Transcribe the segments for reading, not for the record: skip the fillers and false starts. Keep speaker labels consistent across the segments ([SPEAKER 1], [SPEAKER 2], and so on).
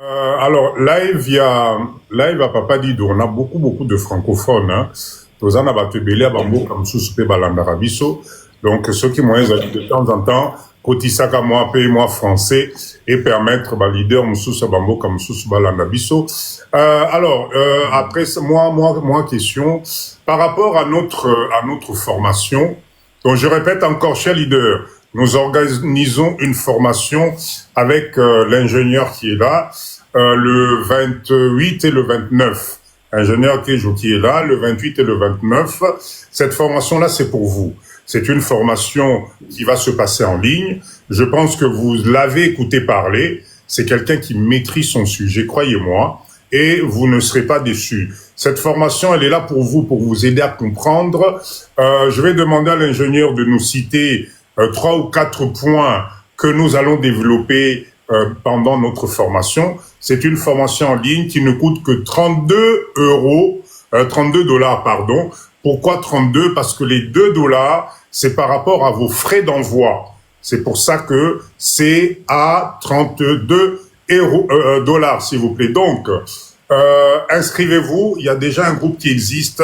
[SPEAKER 1] Alors, live à Papa Dido, on a beaucoup de francophones. Hein. Tozan a batebele à Bambo comme sous-soupe Balandarabiso. Donc, ceux qui m'ont dit de temps en temps, Kotisaka moi, paye-moi français et permettre bah, leader Moussous Bambo comme sous Balandabiso. Après, moi, question, par rapport à notre formation, donc je répète encore, cher leader, nous organisons une formation avec l'ingénieur qui est là, le 28 et le 29. Ingénieur qui est là, le 28 et le 29. Cette formation-là, c'est pour vous. C'est une formation qui va se passer en ligne. Je pense que vous l'avez écouté parler. C'est quelqu'un qui maîtrise son sujet, croyez-moi, et vous ne serez pas déçus. Cette formation, elle est là pour vous aider à comprendre. Je vais demander à l'ingénieur de nous citer 3 ou 4 points que nous allons développer pendant notre formation. C'est une formation en ligne qui ne coûte que 32 dollars, pardon. Pourquoi 32? Parce que les 2 dollars, c'est par rapport à vos frais d'envoi. C'est pour ça que c'est à 32 dollars, s'il vous plaît. Donc, inscrivez-vous. Il y a déjà un groupe qui existe.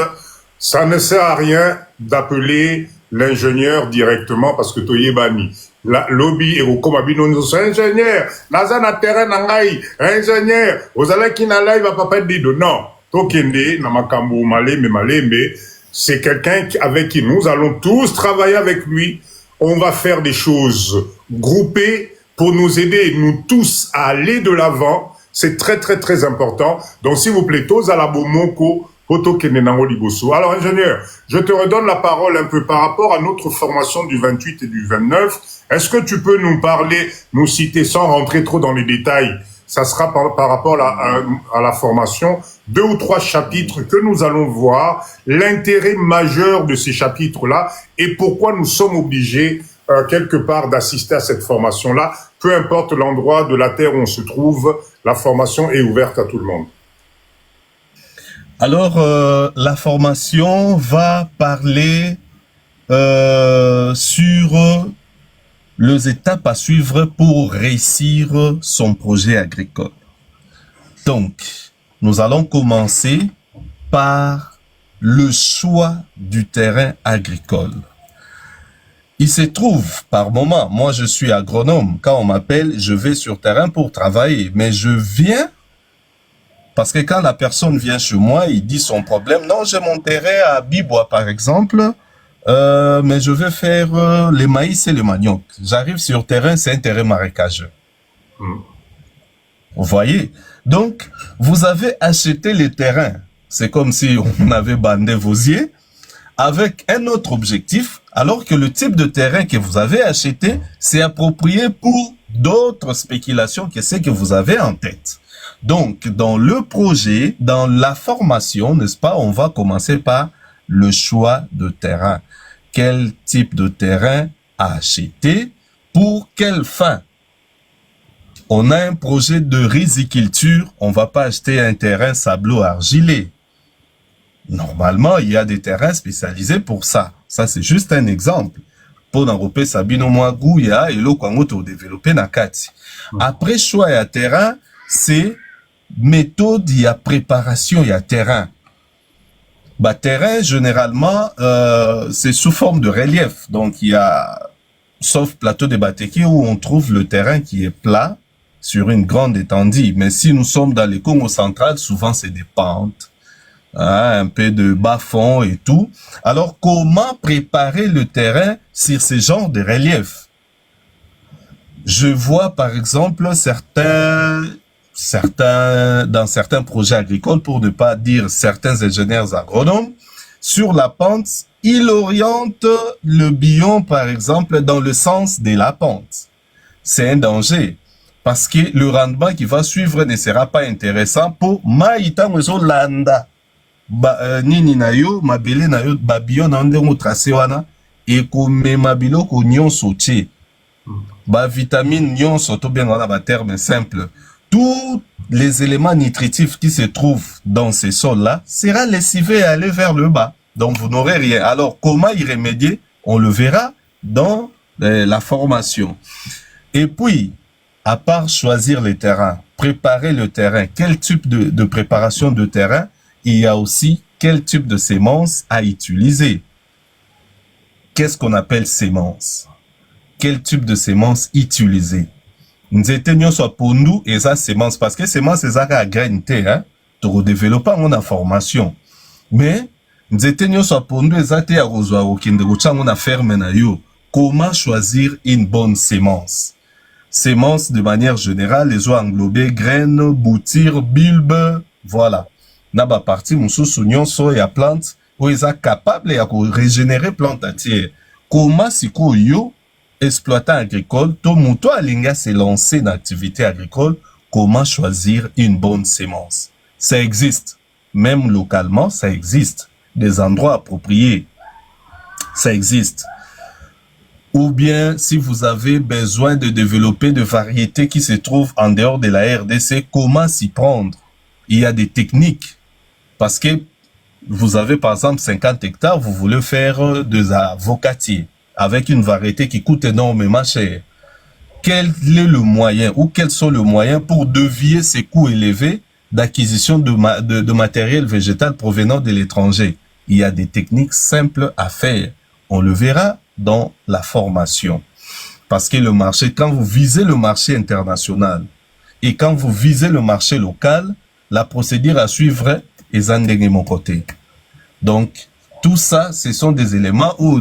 [SPEAKER 1] Ça ne sert à rien d'appeler l'ingénieur directement parce que Toye Bani. La lobby et au comabino nous ingénieur, Nazana terrain nangai, ingénieur, aux qui na live à papa dido. Non, Tokende, Namakambu, Malembe, c'est quelqu'un avec qui nous allons tous travailler avec lui. On va faire des choses groupées pour nous aider, nous tous, à aller de l'avant. C'est très important. Donc, s'il vous plaît, tous à la Bomoko, alors, ingénieur, je te redonne la parole un peu par rapport à notre formation du 28 et du 29. Est-ce que tu peux nous parler, nous citer sans rentrer trop dans les détails? Ça sera par rapport à la formation, 2 ou 3 chapitres que nous allons voir, l'intérêt majeur de ces chapitres-là et pourquoi nous sommes obligés quelque part d'assister à cette formation-là. Peu importe l'endroit de la Terre où on se trouve, la formation est ouverte à tout le monde.
[SPEAKER 2] Alors, la formation va parler sur les étapes à suivre pour réussir son projet agricole. Donc, nous allons commencer par le choix du terrain agricole. Il se trouve par moment, moi je suis agronome, quand on m'appelle, je vais sur terrain pour travailler, mais je viens parce que quand la personne vient chez moi, il dit son problème. Non, j'ai mon terrain à Bibois, par exemple, mais je vais faire les maïs et le manioc. J'arrive sur terrain, c'est un terrain marécageux. Vous voyez? Donc, vous avez acheté le terrain. C'est comme si on avait bandé vos yeux avec un autre objectif, alors que le type de terrain que vous avez acheté, c'est approprié pour d'autres spéculations que ce que vous avez en tête. Donc, dans le projet, dans la formation, n'est-ce pas, on va commencer par le choix de terrain. Quel type de terrain acheter? Pour quelle fin? On a un projet de riziculture, on va pas acheter un terrain sablo-argilé. Normalement, il y a des terrains spécialisés pour ça. Ça, c'est juste un exemple. Pour n'enrouper Sabino Mouagouya et l'eau qu'on développer Nakati. Après choix et terrain, c'est méthode, il y a préparation, il y a terrain. Bah, terrain, généralement, c'est sous forme de relief. Donc, il y a, sauf plateau de Bateki où on trouve le terrain qui est plat sur une grande étendue. Mais si nous sommes dans les Congo centrales, souvent c'est des pentes, hein, un peu de bas-fond et tout. Alors, comment préparer le terrain sur ce genre de relief? Je vois, par exemple, dans certains projets agricoles, pour ne pas dire certains ingénieurs agronomes, sur la pente, ils orientent le bion, par exemple, dans le sens de la pente. C'est un danger, parce que le rendement qui va suivre ne sera pas intéressant pour maïta mwezo landa. Nini na yo, mabele na yo, babion na onde mo tracé wana, et kome mabilo ko nyon sotie. Vitamine nyon soto bien dans la terme simple. Tous les éléments nutritifs qui se trouvent dans ces sols-là sera lessivé et aller vers le bas. Donc, vous n'aurez rien. Alors, comment y remédier? On le verra dans la formation. Et puis, à part choisir les terrains, préparer le terrain, quel type de préparation de terrain, il y a aussi quel type de sémences à utiliser. Qu'est-ce qu'on appelle sémence? Quel type de sémence utiliser? Nzete nyonso pondu eza sémence parce que sémence ezaka graine te hein, to développer mon information. Mais nzete nyonso pondu ezate ya kozwa okinde kochango na ferme na yo. Comment choisir une bonne sémence? Sémence de manière générale les ont englobé graines, boutures, bulbes, voilà. Na ba partie mususu nyonso ya plante où eza capable ya ko régénérer plante entière. Comment siko yo exploitant agricole, tout muto alinga se lancer dans l'activité agricole, comment choisir une bonne sémence? Ça existe. Même localement, ça existe. Des endroits appropriés. Ça existe. Ou bien, si vous avez besoin de développer des variétés qui se trouvent en dehors de la RDC, comment s'y prendre? Il y a des techniques. Parce que vous avez par exemple 50 hectares, vous voulez faire des avocatiers avec une variété qui coûte énormément cher. Quel est le moyen ou quels sont les moyens pour dévier ces coûts élevés d'acquisition de matériel végétal provenant de l'étranger? Il y a des techniques simples à faire. On le verra dans la formation. Parce que le marché, quand vous visez le marché international et quand vous visez le marché local, la procédure à suivre est en mon côté. Donc, tout ça, ce sont des éléments où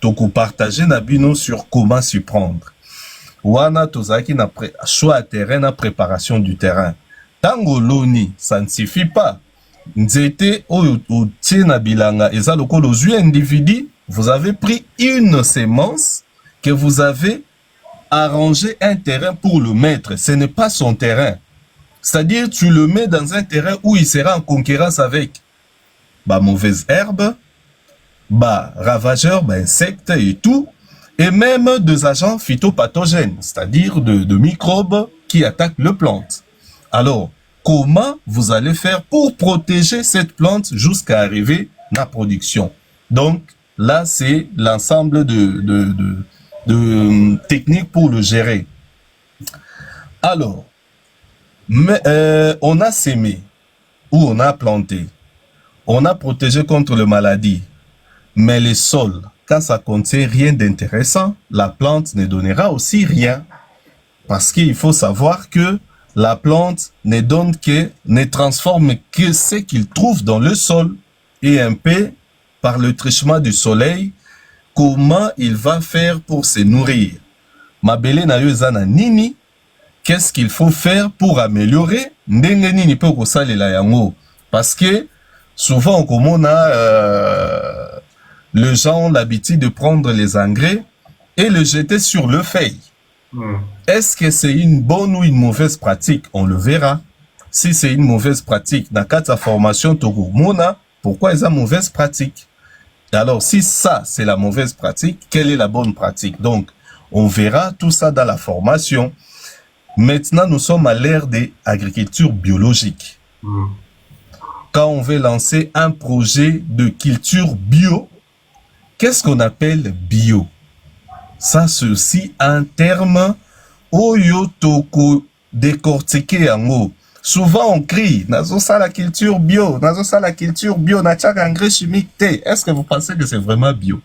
[SPEAKER 2] on partager nabino sur comment s'y prendre. Wana tozaki na choix à terrain, na préparation du terrain. Tango loni, ça ne suffit pas. Nzete o tiena bilanga eza lokolo zui individu, vous avez pris une sémence que vous avez arrangé un terrain pour le mettre. Ce n'est pas son terrain. C'est-à-dire, tu le mets dans un terrain où il sera en concurrence avec mauvaise herbe, ravageurs, insectes et tout, et même des agents phytopathogènes, c'est-à-dire de microbes qui attaquent les plantes. Alors, comment vous allez faire pour protéger cette plante jusqu'à arriver à la production? Donc, là, c'est l'ensemble de techniques pour le gérer. Alors, on a sémé ou on a planté. On a protégé contre les maladies. Mais le sol, quand ça contient rien d'intéressant, la plante ne donnera aussi rien. Parce qu'il faut savoir que la plante ne donne que, ne transforme que ce qu'il trouve dans le sol. Et un peu, par le trichement du soleil, comment il va faire pour se nourrir. Mabele na yo zana nini, qu'est-ce qu'il faut faire pour améliorer? Ndenge nini pe ko salela yango. Parce que, souvent, comme on a, les gens ont l'habitude de prendre les engrais et les jeter sur le feuille. Est-ce que c'est une bonne ou une mauvaise pratique? On le verra. Si c'est une mauvaise pratique, dans la formation Togomona, pourquoi est-ce une mauvaise pratique? Alors, si ça, c'est la mauvaise pratique, quelle est la bonne pratique? Donc, on verra tout ça dans la formation. Maintenant, nous sommes à l'ère de l'agriculture biologique. Quand on veut lancer un projet de culture bio, qu'est-ce qu'on appelle bio? Ça, c'est aussi un terme oyo toko décortiqué en haut. Souvent, on crie, nazo ça la culture bio, n'a pas engrais chimique. Est-ce que vous pensez que c'est vraiment bio?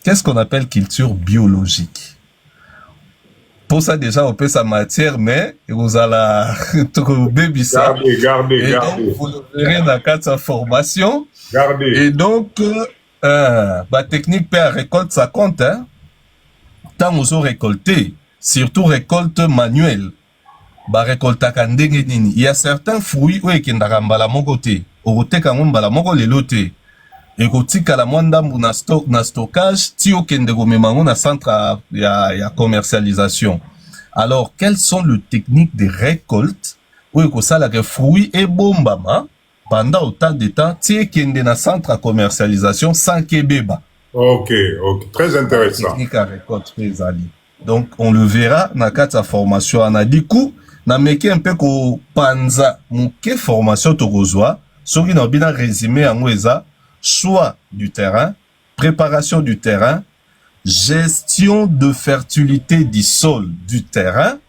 [SPEAKER 2] Qu'est-ce qu'on appelle culture biologique? Pour ça, déjà, on peut sa matière, mais vous allez trouver ça.
[SPEAKER 1] Gardez.
[SPEAKER 2] Donc, vous le verrez dans sa formation.
[SPEAKER 1] Gardez.
[SPEAKER 2] Et donc, technique per récolte, ça compte, hein. Tant vous avez récolté, surtout récolte manuelle, récolte à kandenge nini. Il y a certains fruits où qui n'arambala mon côté, au côté quand on bala mon côté l'autre. Et côté la mwanda na stockage, tio kende gomemango na centre ya commercialisation. Alors, quelles sont les techniques de récolte où il y a des fruits et bombama pendant autant de temps, tio kende na centre à commercialisation sans kebeba.
[SPEAKER 1] Ok, très intéressant.
[SPEAKER 2] Technique à récolte, les alliés. Donc, on le verra dans la formation. On a dit coup, na meke un peu ko panza, mouke formation tokozwa, ce qui n'a bien résumé en oueza, choix du terrain, préparation du terrain, gestion de fertilité du sol du terrain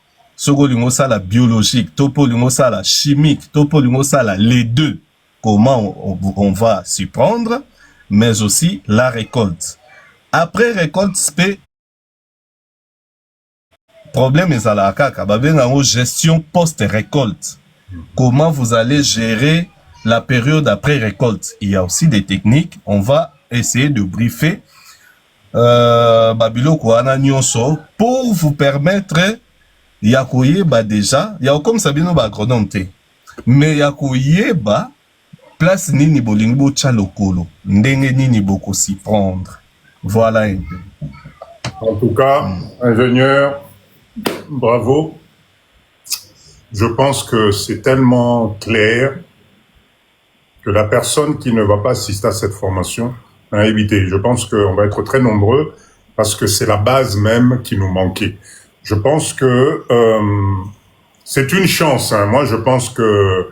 [SPEAKER 2] soko la biologique, topo la chimique, topo la les deux, comment on va s'y prendre, mais aussi la récolte. Après récolte, problème est à la kaka, gestion post-récolte. Comment vous allez gérer la période après récolte? Il y a aussi des techniques. On va essayer de briefer Babilo Kouana Nyonso pour vous permettre yakoye déjà, il y a comme Sabino agronome te, mais yakoye place nini bolingbo tchalokolo, ndenge nini boko s'y prendre. Voilà un peu.
[SPEAKER 1] En tout cas, ingénieur, bravo. Je pense que c'est tellement clair que la personne qui ne va pas assister à cette formation va éviter. Je pense qu'on va être très nombreux parce que c'est la base même qui nous manquait. Je pense que c'est une chance. Hein. Moi, je pense que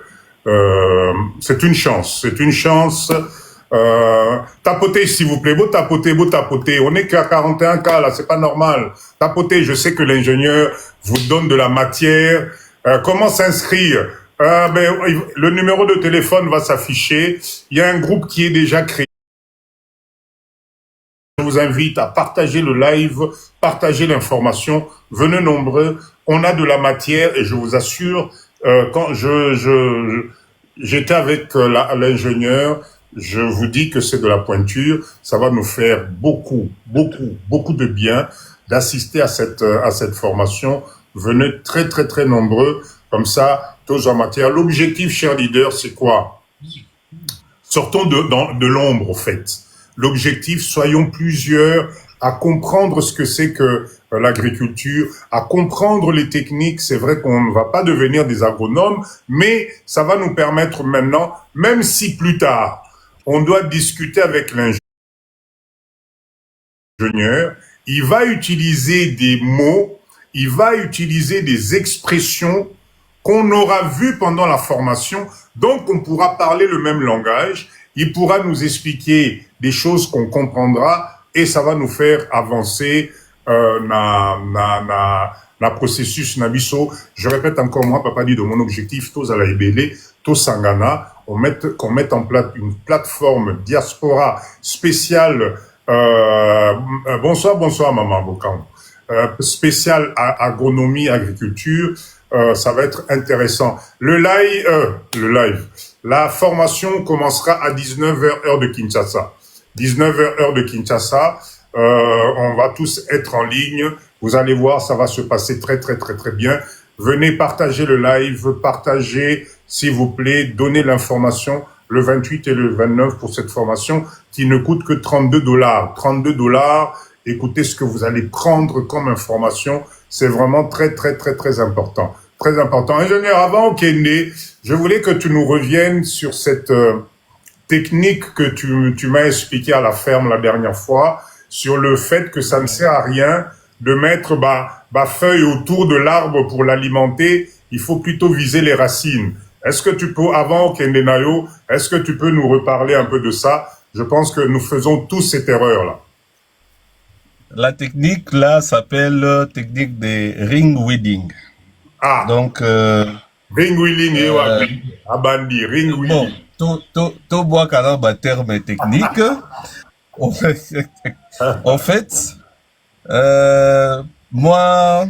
[SPEAKER 1] c'est une chance. C'est une chance. Tapotez, s'il vous plaît. Beau tapoter. On n'est qu'à 41 cas, là. C'est pas normal. Tapotez. Je sais que l'ingénieur vous donne de la matière. Comment s'inscrire? Le numéro de téléphone va s'afficher. Il y a un groupe qui est déjà créé. Je vous invite à partager le live, partager l'information. Venez nombreux. On a de la matière et je vous assure, quand j'étais avec l'ingénieur, je vous dis que c'est de la pointure. Ça va nous faire beaucoup de bien d'assister à cette formation. Venez très nombreux. Comme ça, tous en matière. L'objectif, chers leaders, c'est quoi? Sortons de l'ombre, en fait. L'objectif, soyons plusieurs à comprendre ce que c'est que l'agriculture, à comprendre les techniques. C'est vrai qu'on ne va pas devenir des agronomes, mais ça va nous permettre maintenant, même si plus tard, on doit discuter avec l'ingénieur, il va utiliser des mots, il va utiliser des expressions qu'on aura vues pendant la formation, donc on pourra parler le même langage, il pourra nous expliquer des choses qu'on comprendra et ça va nous faire avancer na processus nabiso. Je répète encore, moi, papa dit de mon objectif, tous à la Ebele, tous Sangana, qu'on mette en place une plateforme diaspora spéciale. Bonsoir, maman Bokan. Spéciale agronomie, agriculture. Ça va être intéressant. Le live. La formation commencera à 19h heure de Kinshasa. 19h heure de Kinshasa. On va tous être en ligne. Vous allez voir, ça va se passer très bien. Venez partager le live, partagez, s'il vous plaît, donnez l'information le 28 et le 29 pour cette formation qui ne coûte que $32. $32. Écoutez ce que vous allez prendre comme information. C'est vraiment très important. Très important. Ingénieur, avant Kende, je voulais que tu nous reviennes sur cette technique que tu m'as expliqué à la ferme la dernière fois, sur le fait que ça ne sert à rien de mettre feuille autour de l'arbre pour l'alimenter. Il faut plutôt viser les racines. Est-ce que tu peux, avant Kende Nayo, est-ce que tu peux nous reparler un peu de ça? Je pense que nous faisons tous cette erreur-là.
[SPEAKER 2] La technique là s'appelle technique de ring weeding.
[SPEAKER 1] Ah.
[SPEAKER 2] Donc
[SPEAKER 1] ring weeding abandi ring weeding.
[SPEAKER 2] Bon, to bois kanaba terme technique. En fait, moi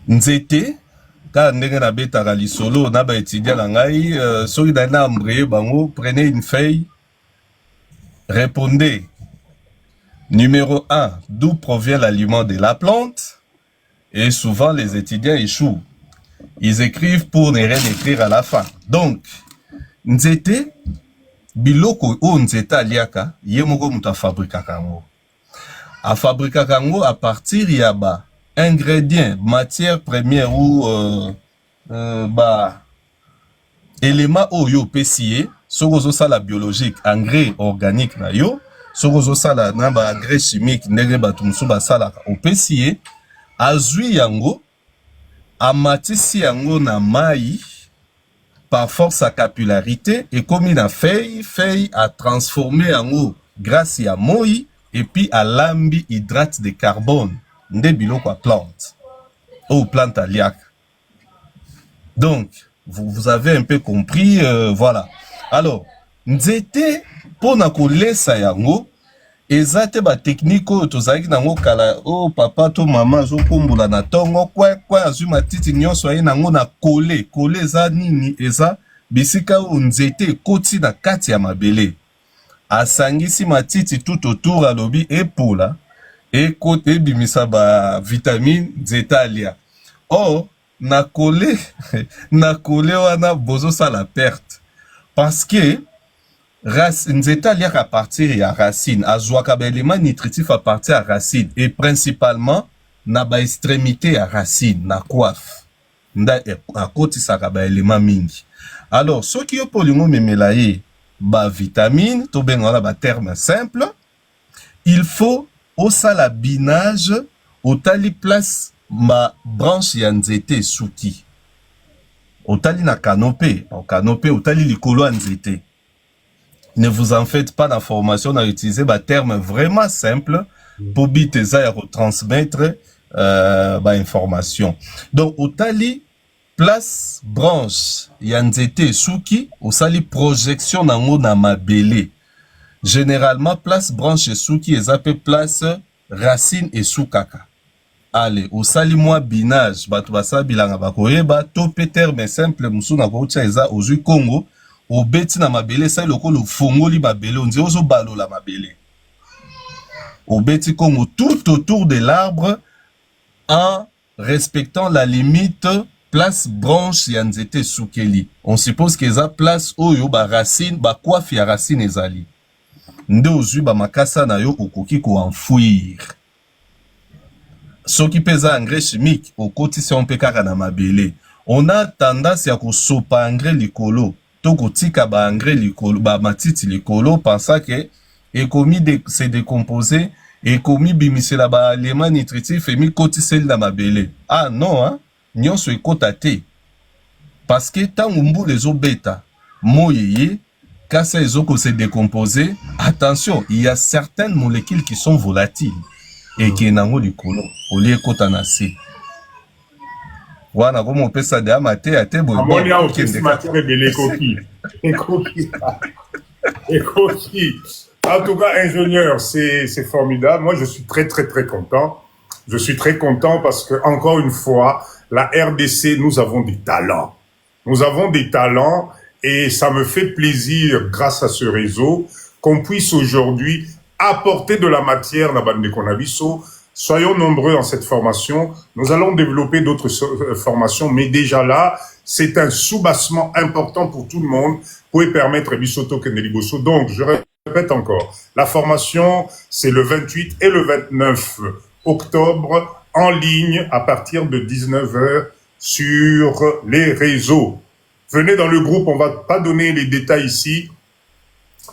[SPEAKER 2] nzete ka ndenge na betaka lisolo na ba étudiant na ngai soki na embrayé bango, prenez une feuille, répondez. Numéro 1, d'où provient l'aliment de la plante? Et souvent, les étudiants échouent. Ils écrivent pour ne rien écrire à la fin. Donc, nzete, biloko o nzete aliaka, yemoko muta fabrika kango. A fabrika kango à partir yaba ingrédients, matière première ou élément oyo pesiye, sokozo sala biologique, engrais organique na yo. Sokozo sala na ba engrais chimique ndenge batumsu basala opesiye azwi yango amatisi yango na mai par force à capillarité et comme na feuille a transformé yango grâce à moi et puis à lambi hydrate de carbone nde biloko a plante. aux plantes à liac. Donc, vous avez un peu compris, voilà. Alors, nzete, pour na kolesa yango, ezate ba technique oyo tozalaki nango kala o papa to mama azokombola na tongo kwa azwi matiti nyonso aye nango na kole eza nini eza bisika oyo nzete ekoti na kati ya mabele asangisi matiti tout autour alobi epola ekoti ebimisa ba vitamine nzete alia or na kole wana bozosala perte parce que nzete aliaka à partir ya racine azwaka ba élément nutritif à partir ya racine et principalement na ba extrémité ya racine na coiffe nda akotisaka ba élément mingi alors soki yo polingo memela ye ba vitamine to benga na ba terme simple il faut osala binage otali place ma branche ya nzete suki otali na canopée otali likolo ya nzete. Ne vous en faites pas, la formation, on a utilisé un terme vraiment simple pour bien retransmettre information. Donc, au tali, place branche, yanzete souki, au sali projection nango na mabele. Généralement, place branche souki, et zappe place racine et soukaka. Allez, au sali moi binage, batubasa bilanga bakoyeba, topé terme simple, moussou na koucha eza, ozu Congo, au beti na mabele sa loko le fongoli mabele on dit ozo balo la mabele au beti Congo tout autour de l'arbre en respectant la limite place branche ya nzete soukeli on suppose que za place oyo ba racine ba coiffe ya racine ezali nde ozwi ba makasa na yo okoki ko enfouir soki pesa engrais chimique okotisi on pe kaka na mabele on a tendance ya ko sopa engrais likolo tokotika ba engrais likolo ba matiti likolo pensa que ekomi de se décomposer ekomi bimisela ba élément nutritif et mi kotiseli na mabele ah non hein nyonso ekota te parce que tango mbula ezobeta moyeye kasa ezoko se décomposer attention il y a certaines molécules qui sont volatiles et qui nango likolo oli ekota na se wana komo pesa de amate ate bo
[SPEAKER 1] amoni a okesi matière ebele ekoki en tout cas ingénieur c'est formidable moi je suis très content parce que encore une fois la RDC nous avons des talents et ça me fait plaisir grâce à ce réseau qu'on puisse aujourd'hui apporter de la matière na bande konabiso. Soyons nombreux dans cette formation. Nous allons développer d'autres formations, mais déjà là, c'est un soubassement important pour tout le monde pour permettre Bisoto Kendeliboso. Donc, je répète encore, la formation, c'est le 28 et le 29 octobre en ligne à partir de 19h sur les réseaux. Venez dans le groupe, on va pas donner les détails ici.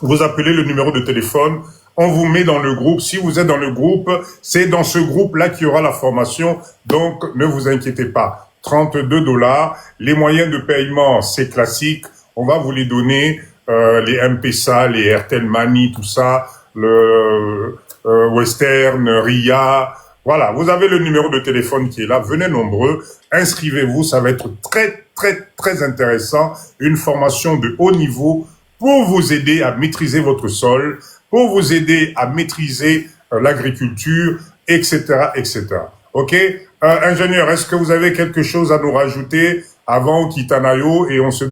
[SPEAKER 1] Vous appelez le numéro de téléphone. On vous met dans le groupe. Si vous êtes dans le groupe, c'est dans ce groupe-là qu'il y aura la formation. Donc, ne vous inquiétez pas. $32. Les moyens de paiement, c'est classique. On va vous les donner, les M-Pesa, les Airtel Money, tout ça, le Western, RIA. Voilà, vous avez le numéro de téléphone qui est là. Venez nombreux. Inscrivez-vous. Ça va être très intéressant. Une formation de haut niveau pour vous aider à maîtriser votre sol, pour vous aider à maîtriser l'agriculture, etc., etc. Ok, ingénieur, est-ce que vous avez quelque chose à nous rajouter avant Kitanayo et on se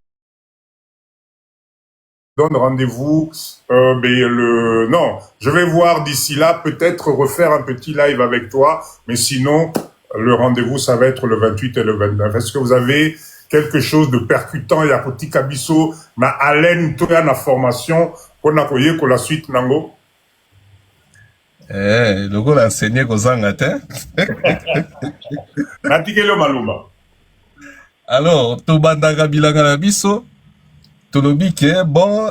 [SPEAKER 1] donne rendez-vous non, je vais voir d'ici là, peut-être refaire un petit live avec toi, mais sinon, le rendez-vous, ça va être le 28 et le 29. Est-ce que vous avez quelque chose de percutant, ya koti kabiso, na haleine, toya na formation, pour la suite, nango?
[SPEAKER 2] Le go l'enseigner aux Angleterres. Alors, to bandanga bilanga na biso, to lobi ke bon,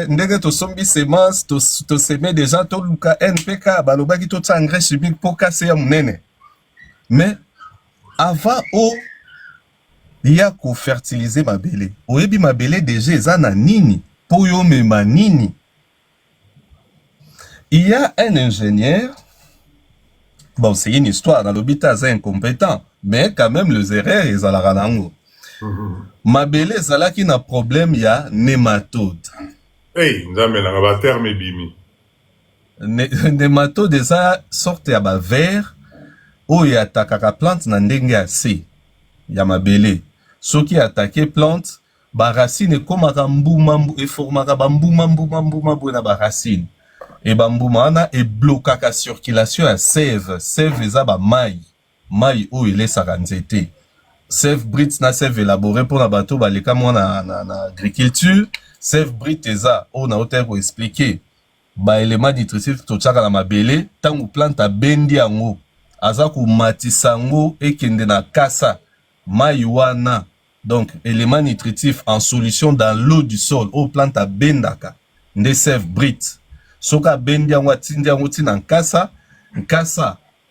[SPEAKER 2] ndenge to sombi semence, to semer déjà to luka NPK, balobaki to tsa engrais chimique pour casser ya munene. Mais avant il y a ko fertiliser mabele. Oyebi mabele déjà eza na nini, po yo mema nini. Il y a un ingénieur, Bon, c'est une histoire, dans l'hôpital, c'est incompétent, mais quand même, les erreurs, ils ont la ranango. Mabele, zala qui n'a problème, il y a nématode.
[SPEAKER 1] Hey, nzambe na ba terme bimi.
[SPEAKER 2] Nématode, eza sorte ya ba vert, ou y attaquaka plante na ndenge ya se, ya mabele. Soki attaqué plante, ba racine ekomaka mbuma mbu, eformaka ba mbuma na ba racine. Et ba mbuma wana e blokaka circulation ya sève. Sève eza ba mai. Mai ou elesaka nzete. Sève brite na sève élaboré pour na bateau baleka mwa na agriculture. Sève brite eza ou na hotel ko expliquer. Ba élément nutritif to tchaka na mabele, tangu plante bendi yango. Aza ku matisa yango ekende na kasa. Mai wana. Donc, élément nutritif en solution dans l'eau du sol. Ou plante bendaka. Nde sève brite. Soka bendi yango atindi yango tina nkasa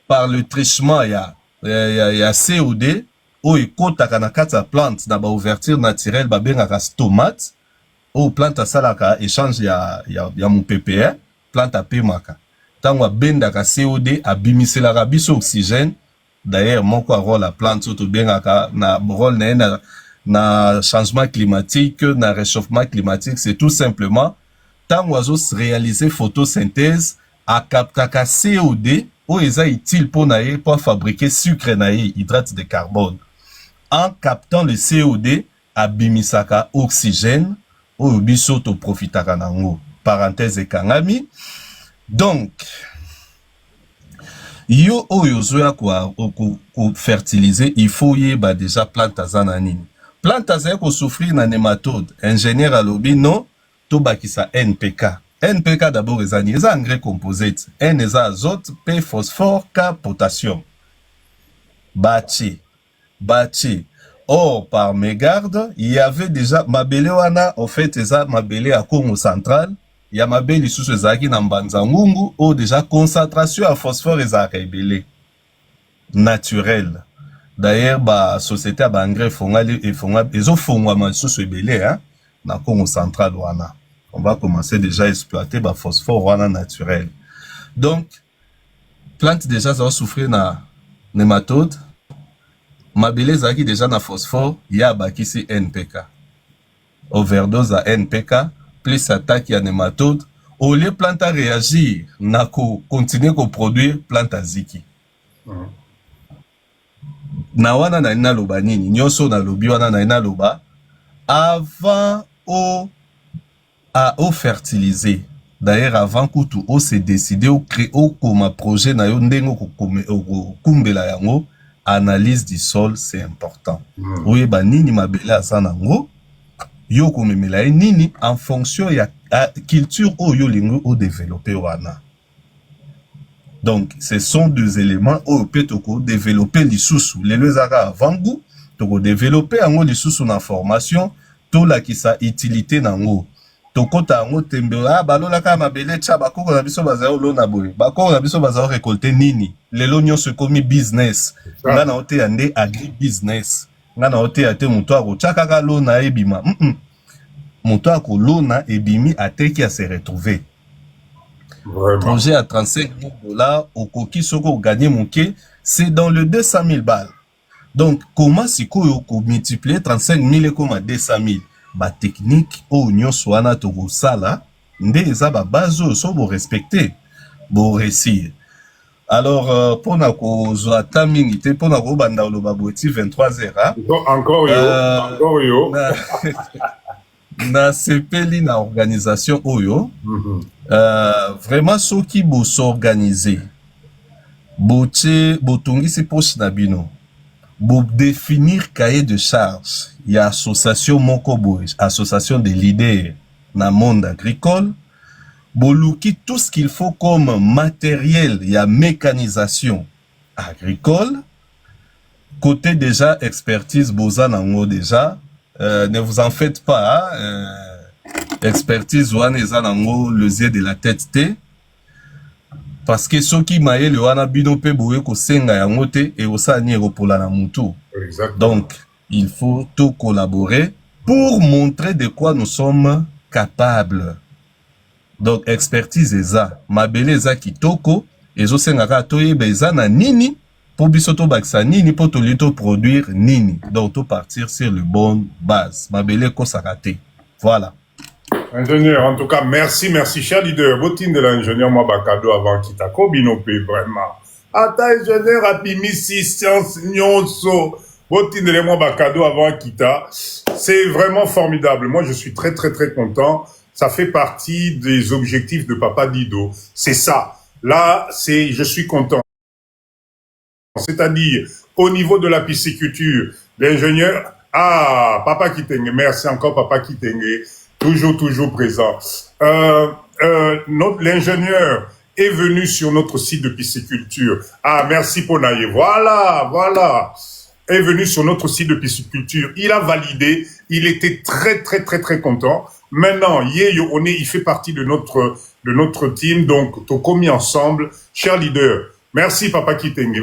[SPEAKER 2] par le trichement ya COD o ekotaka na kati ya plante na ba ouverture naturelle ba bengaka stomate o plante asalaka échange ya mu PPR plante apemaka tango abendaka COD abimiselaka biso oxygène. D'ailleurs moko a rôle la plante soto bengaka na rôle na changement climatique, na réchauffement climatique, c'est tout simplement tant oiseau réaliser photosynthèse a captaka COD ou eza utile pour naie pour fabriquer sucre naie hydrate de carbone. En captant le COD abimisaka oxygène ou biso to profitaka nango. Parenthèse ekangami. Donc yo oyo zoya ko fertiliser, il faut yeba déjà plante azana nini. Plante azana ko souffrir na nématode. Ingénieur alobi non. Tobakisa NPK. NPK d'abord eza engrais composite. N eza azote, P phosphore, K potassium. Bachi. Or, par mégarde, il y avait déjà mabele wana, en fait, eza mabele à Congo central. Il y a mabele sous ce zaki na Mbanzangungu, ou déjà concentration à phosphore eza rebele. Naturel. D'ailleurs, ba société ba engrais fongale et fongale, ezo fongwa sous ce belé, hein, na Congo central wana. On va commencer déjà à exploiter le phosphore naturel. Donc, plante déjà ça va souffrir na nématode. Mabele zaki déjà na phosphore, ya bakisi NPK. Overdose à NPK, plus attaque ya nématode. Au lieu plante à réagir, na ko continuer ko produire plante à ziki. Na wana na ina loba nini, nyonso na lobi wana na ina loba, avant au fertiliser. D'ailleurs, avant que tout se décider au créer comme un projet na yo ndengo ko kumbela yango, analyse du sol c'est important. Oui, ba nini mabele asana ngo yo ko memela nini en fonction ya culture o yo lingo o développer wana. Donc, ce sont deux éléments au peut développer les sous les lezaka avant goût, to développer en les sous na formation, to la ki sa utilité nango. Tokota ngo tembela balola ka mabele tcha bakoko na biso bazao lona boye bakoko na biso bazao récolter nini lelo nyonso komi business nga na ote ande agri business nga na ote ate muto ako tchaka ka lona ebima muto ako lona ebimi ateki a se retrouver. Vraiment. Projet à 35 $, au coquille soko gagner monké, c'est dans le 200 000 balles. Donc comment si ko multiplier 35 000 et comme 200 000? Ba technique ou nyonso wana to sala nde eza ba base so bo respecter bo réussir. Alors pour na ko zo timing te pour na ko banda lo baboti 23h.
[SPEAKER 1] Encore yo.
[SPEAKER 2] Na sepeli na organisation oyo. Vraiment ceux qui bo s'organiser. Boche botongisi poche na bino. Pour définir cahier de charge, il y a association Mokobo, association des leaders dans le monde agricole. Boluki tout ce qu'il faut comme matériel, il y a mécanisation agricole. Côté déjà expertise Bozanango déjà, ne vous en faites pas. Expertise Wanezanango, le zier de la tête T. Parce que ceux qui maillent le wana bino pe boye ko senga ya ngote et osani eropola na mutu. Donc, il faut tout collaborer pour montrer de quoi nous sommes capables. Donc, expertise eza, mabele eza kitoko, ezosengaka toyeba eza na nini pour biso tobakisa nini pour toli produire nini. Donc to partir sur le bon base. Mabele kosaka te. Voilà.
[SPEAKER 1] Ingénieur, en tout cas, merci, cher leader. Botine de l'ingénieur, moi, cadeau avant qu'il t'a binopé, vraiment. Attends, ingénieur, apimi 6 sciences, nyonso. Botine de moi, cadeau avant qu'il t'a. C'est vraiment formidable. Moi, je suis très, très, très content. Ça fait partie des objectifs de Papa Dido. C'est ça. Là, je suis content. C'est-à-dire, au niveau de la pisciculture, l'ingénieur, Papa Kitenge, merci encore, Papa Kitenge. Toujours présent. L'ingénieur est venu sur notre site de pisciculture. Merci Ponaye. Voilà. Est venu sur notre site de pisciculture. Il a validé. Il était très, très, très, très content. Maintenant, il fait partie de notre team. Donc, Toko mis ensemble. Cher leader, merci Papa Kitenge.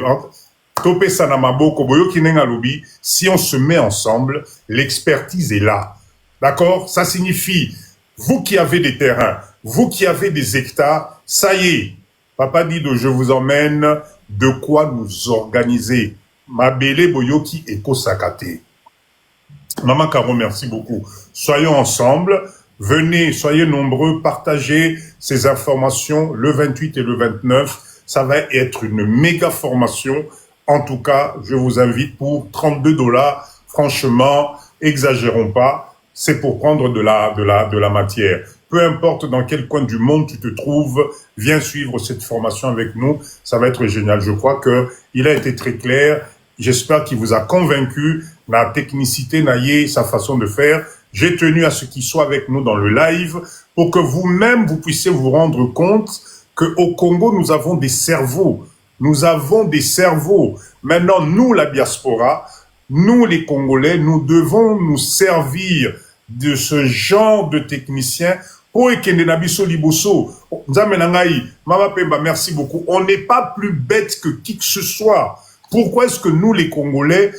[SPEAKER 1] Topé Sanamaboko, Boyo Kinenga Lobi. Si on se met ensemble, l'expertise est là. D'accord? Ça signifie, vous qui avez des terrains, vous qui avez des hectares, ça y est, Papa Dido, je vous emmène de quoi nous organiser. Mabele Boyoki Eko Sakate. Maman Caro, merci beaucoup. Soyons ensemble, venez, soyez nombreux, partagez ces informations le 28 et le 29. Ça va être une méga formation. En tout cas, je vous invite pour $32. Franchement, exagérons pas. C'est pour prendre de la matière. Peu importe dans quel coin du monde tu te trouves, viens suivre cette formation avec nous. Ça va être génial. Je crois que il a été très clair. J'espère qu'il vous a convaincu. La technicité, sa façon de faire. J'ai tenu à ce qu'il soit avec nous dans le live pour que vous-même, vous puissiez vous rendre compte qu'au Congo, nous avons des cerveaux. Nous avons des cerveaux. Maintenant, nous, la diaspora, nous, les Congolais, nous devons nous servir de ce genre de technicien. Merci beaucoup. On n'est pas plus bête que qui que ce soit. Pourquoi est-ce que nous, les Congolais,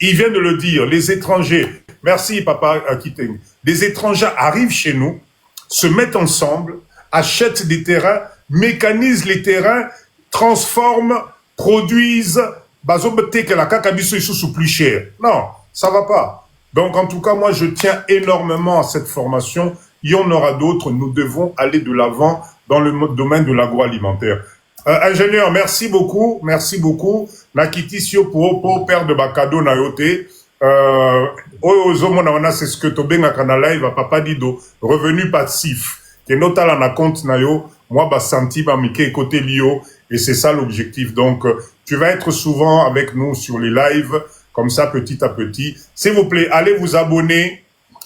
[SPEAKER 1] il vient de le dire, les étrangers, merci Papa Kiteng, les étrangers arrivent chez nous, se mettent ensemble, achètent des terrains, mécanisent les terrains, transforment, produisent, que la cacabiso est plus cher. Non, ça va pas. Donc, en tout cas, moi, je tiens énormément à cette formation. Il y en aura d'autres. Nous devons aller de l'avant dans le domaine de l'agroalimentaire. Ingénieur, merci beaucoup. Merci beaucoup. Nakitisio pour père de Bakado Nayote. C'est ce que Tobenga Kanala, il va Papa Dido. Revenu passif. Que notala na compte nayo. Moi, Basanti, Bamike, côté Lio. Et c'est ça l'objectif. Donc, tu vas être souvent avec nous sur les lives, comme ça, petit à petit. S'il vous plaît, allez vous abonner.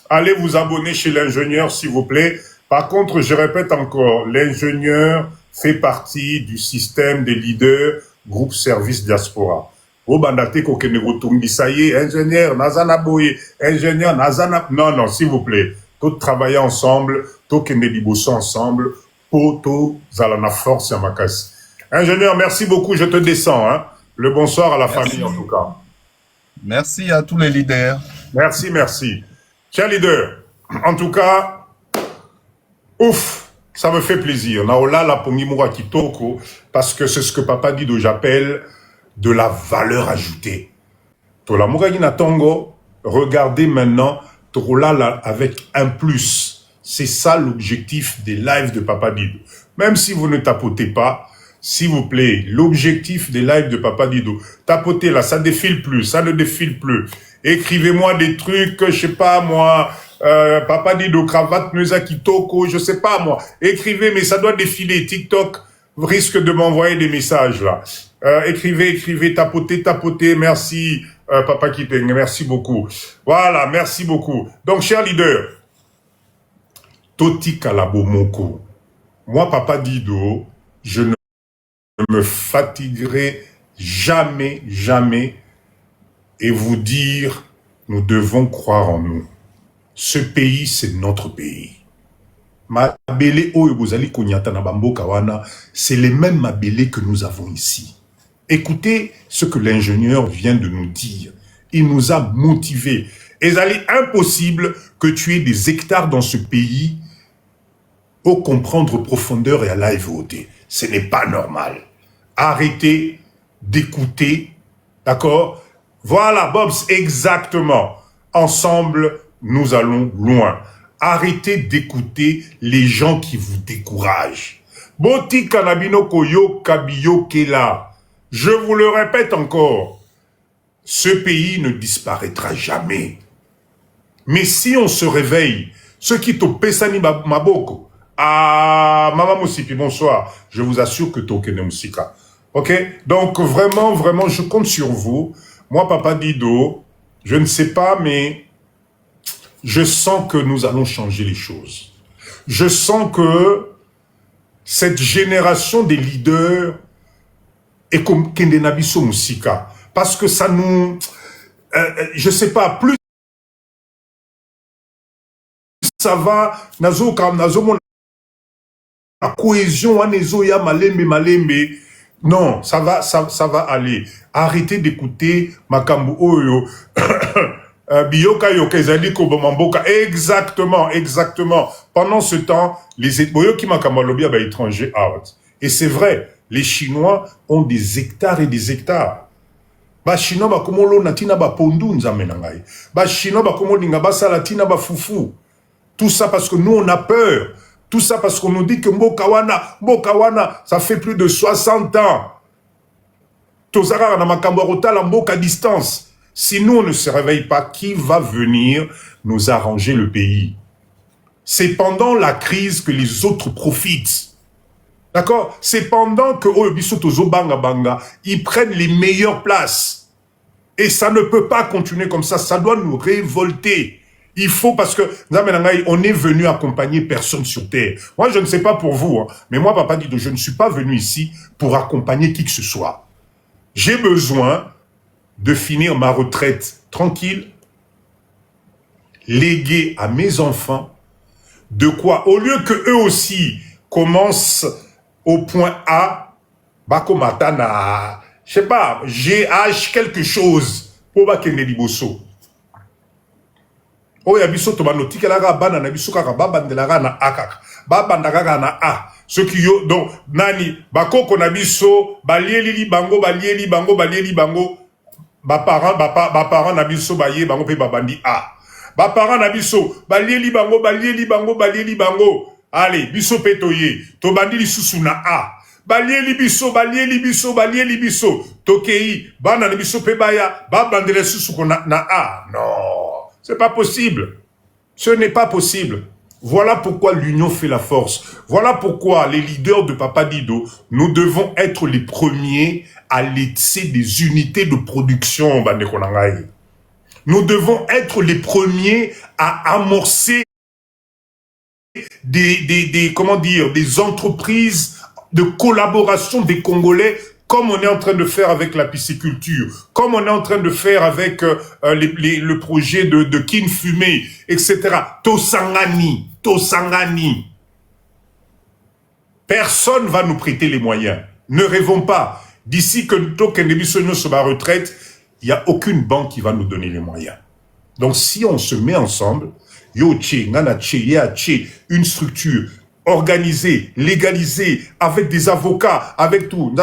[SPEAKER 1] Allez vous abonner chez l'ingénieur, s'il vous plaît. Par contre, je répète encore, l'ingénieur fait partie du système des leaders groupe service diaspora. Au bandate kokenegotumbi, ça y est, ingénieur, Nazana Boye, ingénieur, Nazana... Non, s'il vous plaît. Tout travailler ensemble, tout keneliboso ensemble, pour tout zalana force à ma casse. Ingénieur, merci beaucoup, je te descends. Hein. Le bonsoir à la famille, en tout cas.
[SPEAKER 2] Merci à tous les leaders.
[SPEAKER 1] Merci. Cher leader, en tout cas, ouf, ça me fait plaisir. Naola la pongimura kitoko, parce que c'est ce que Papa Dido j'appelle de la valeur ajoutée. Tola Muragina Tongo, regardez maintenant, Tola avec un plus. C'est ça l'objectif des lives de Papa Dido. Même si vous ne tapotez pas, s'il vous plaît, l'objectif des lives de Papa Dido, tapotez là, ça défile plus, ça ne défile plus. Écrivez-moi des trucs, je sais pas moi, Papa Dido, cravate, Nusa Kitoko, je sais pas moi. Écrivez, mais ça doit défiler. TikTok risque de m'envoyer des messages là. Écrivez, tapotez, merci Papa Kiteng, merci beaucoup. Voilà, merci beaucoup. Donc, cher leader, Toti Kalabomoko, moi Papa Dido, je ne me fatiguerai jamais et vous dire, nous devons croire en nous. Ce pays, c'est notre pays. Mabele Oyobozali Konyata na Bamboka wana, c'est les mêmes mabele que nous avons ici. Écoutez ce que l'ingénieur vient de nous dire. Il nous a motivés. Et il est impossible que tu aies des hectares dans ce pays pour comprendre profondeur et à la EVOD. Ce n'est pas normal. Arrêtez d'écouter, d'accord? Voilà, Bobs, exactement. Ensemble, nous allons loin. Arrêtez d'écouter les gens qui vous découragent. Boti kanabino koyo kabiyo kela. Je vous le répète encore, ce pays ne disparaîtra jamais. Mais si on se réveille, ceux qui t'ont pesani maboko, ah, Mama Moussipi, bonsoir, je vous assure que Tokene Moussika. Ok? Donc vraiment, vraiment, je compte sur vous. Moi, Papa Dido, je ne sais pas, mais je sens que nous allons changer les choses. Je sens que cette génération des leaders est comme Kendenabiso Moussika. Parce que ça nous... je sais pas, plus ça va, nazo la cohésion, anezo ya malembe. Non, ça va aller. Arrêtez d'écouter Makambu Oyo. Biyoka yoka ezali ko bomamboka. Exactement. Pendant ce temps, les Boyoki Makamalobi ba étranger out. Et c'est vrai, les Chinois ont des hectares et des hectares. Ba Chinois ba komolo natina ba pondu nzambe nangai. Ba Chinois ba komolo ninga ba salatina ba fufu. Tout ça parce que nous on a peur. Tout ça parce qu'on nous dit que Mbokawana, ça fait plus de 60 ans. Tozara na makamborota la Mboka distance. Si nous on ne se réveille pas, qui va venir nous arranger le pays? C'est pendant la crise que les autres profitent. D'accord? C'est pendant que Oyobiso Tozo Banga Banga, ils prennent les meilleures places. Et ça ne peut pas continuer comme ça doit nous révolter. Il faut, parce que, on est venu accompagner personne sur terre. Moi, je ne sais pas pour vous, hein, mais moi, Papa Dido, je ne suis pas venu ici pour accompagner qui que ce soit. J'ai besoin de finir ma retraite tranquille, léguée à mes enfants, de quoi, au lieu que eux aussi commencent au point A, Bako Matana, je sais pas, GH quelque chose, pour Bakene Liboso. Oh ya biso to banotika la bana na biso kaka babandelaka na akaka babandaka na a ceux qui yo donc nani bakoko na biso balieli bango ba parents na biso baye bango pe babandi a ba parents na biso balieli bango allez biso petoye to bandi lisusu na a balieli biso tokei bana na biso pe baya babandele susu na a non. C'est pas possible. Ce n'est pas possible. Voilà pourquoi l'union fait la force. Voilà pourquoi les leaders de Papa Dido, nous devons être les premiers à laisser des unités de production. Nous devons être les premiers à amorcer des entreprises de collaboration des Congolais, comme on est en train de faire avec la pisciculture, comme on est en train de faire avec le projet de Kin Fumé, etc. Tosangani. Personne va nous prêter les moyens. Ne rêvons pas. D'ici que Tokendebisono se va à retraite, il n'y a aucune banque qui va nous donner les moyens. Donc si on se met ensemble, une structure organisé, légalisé, avec des avocats, avec tout.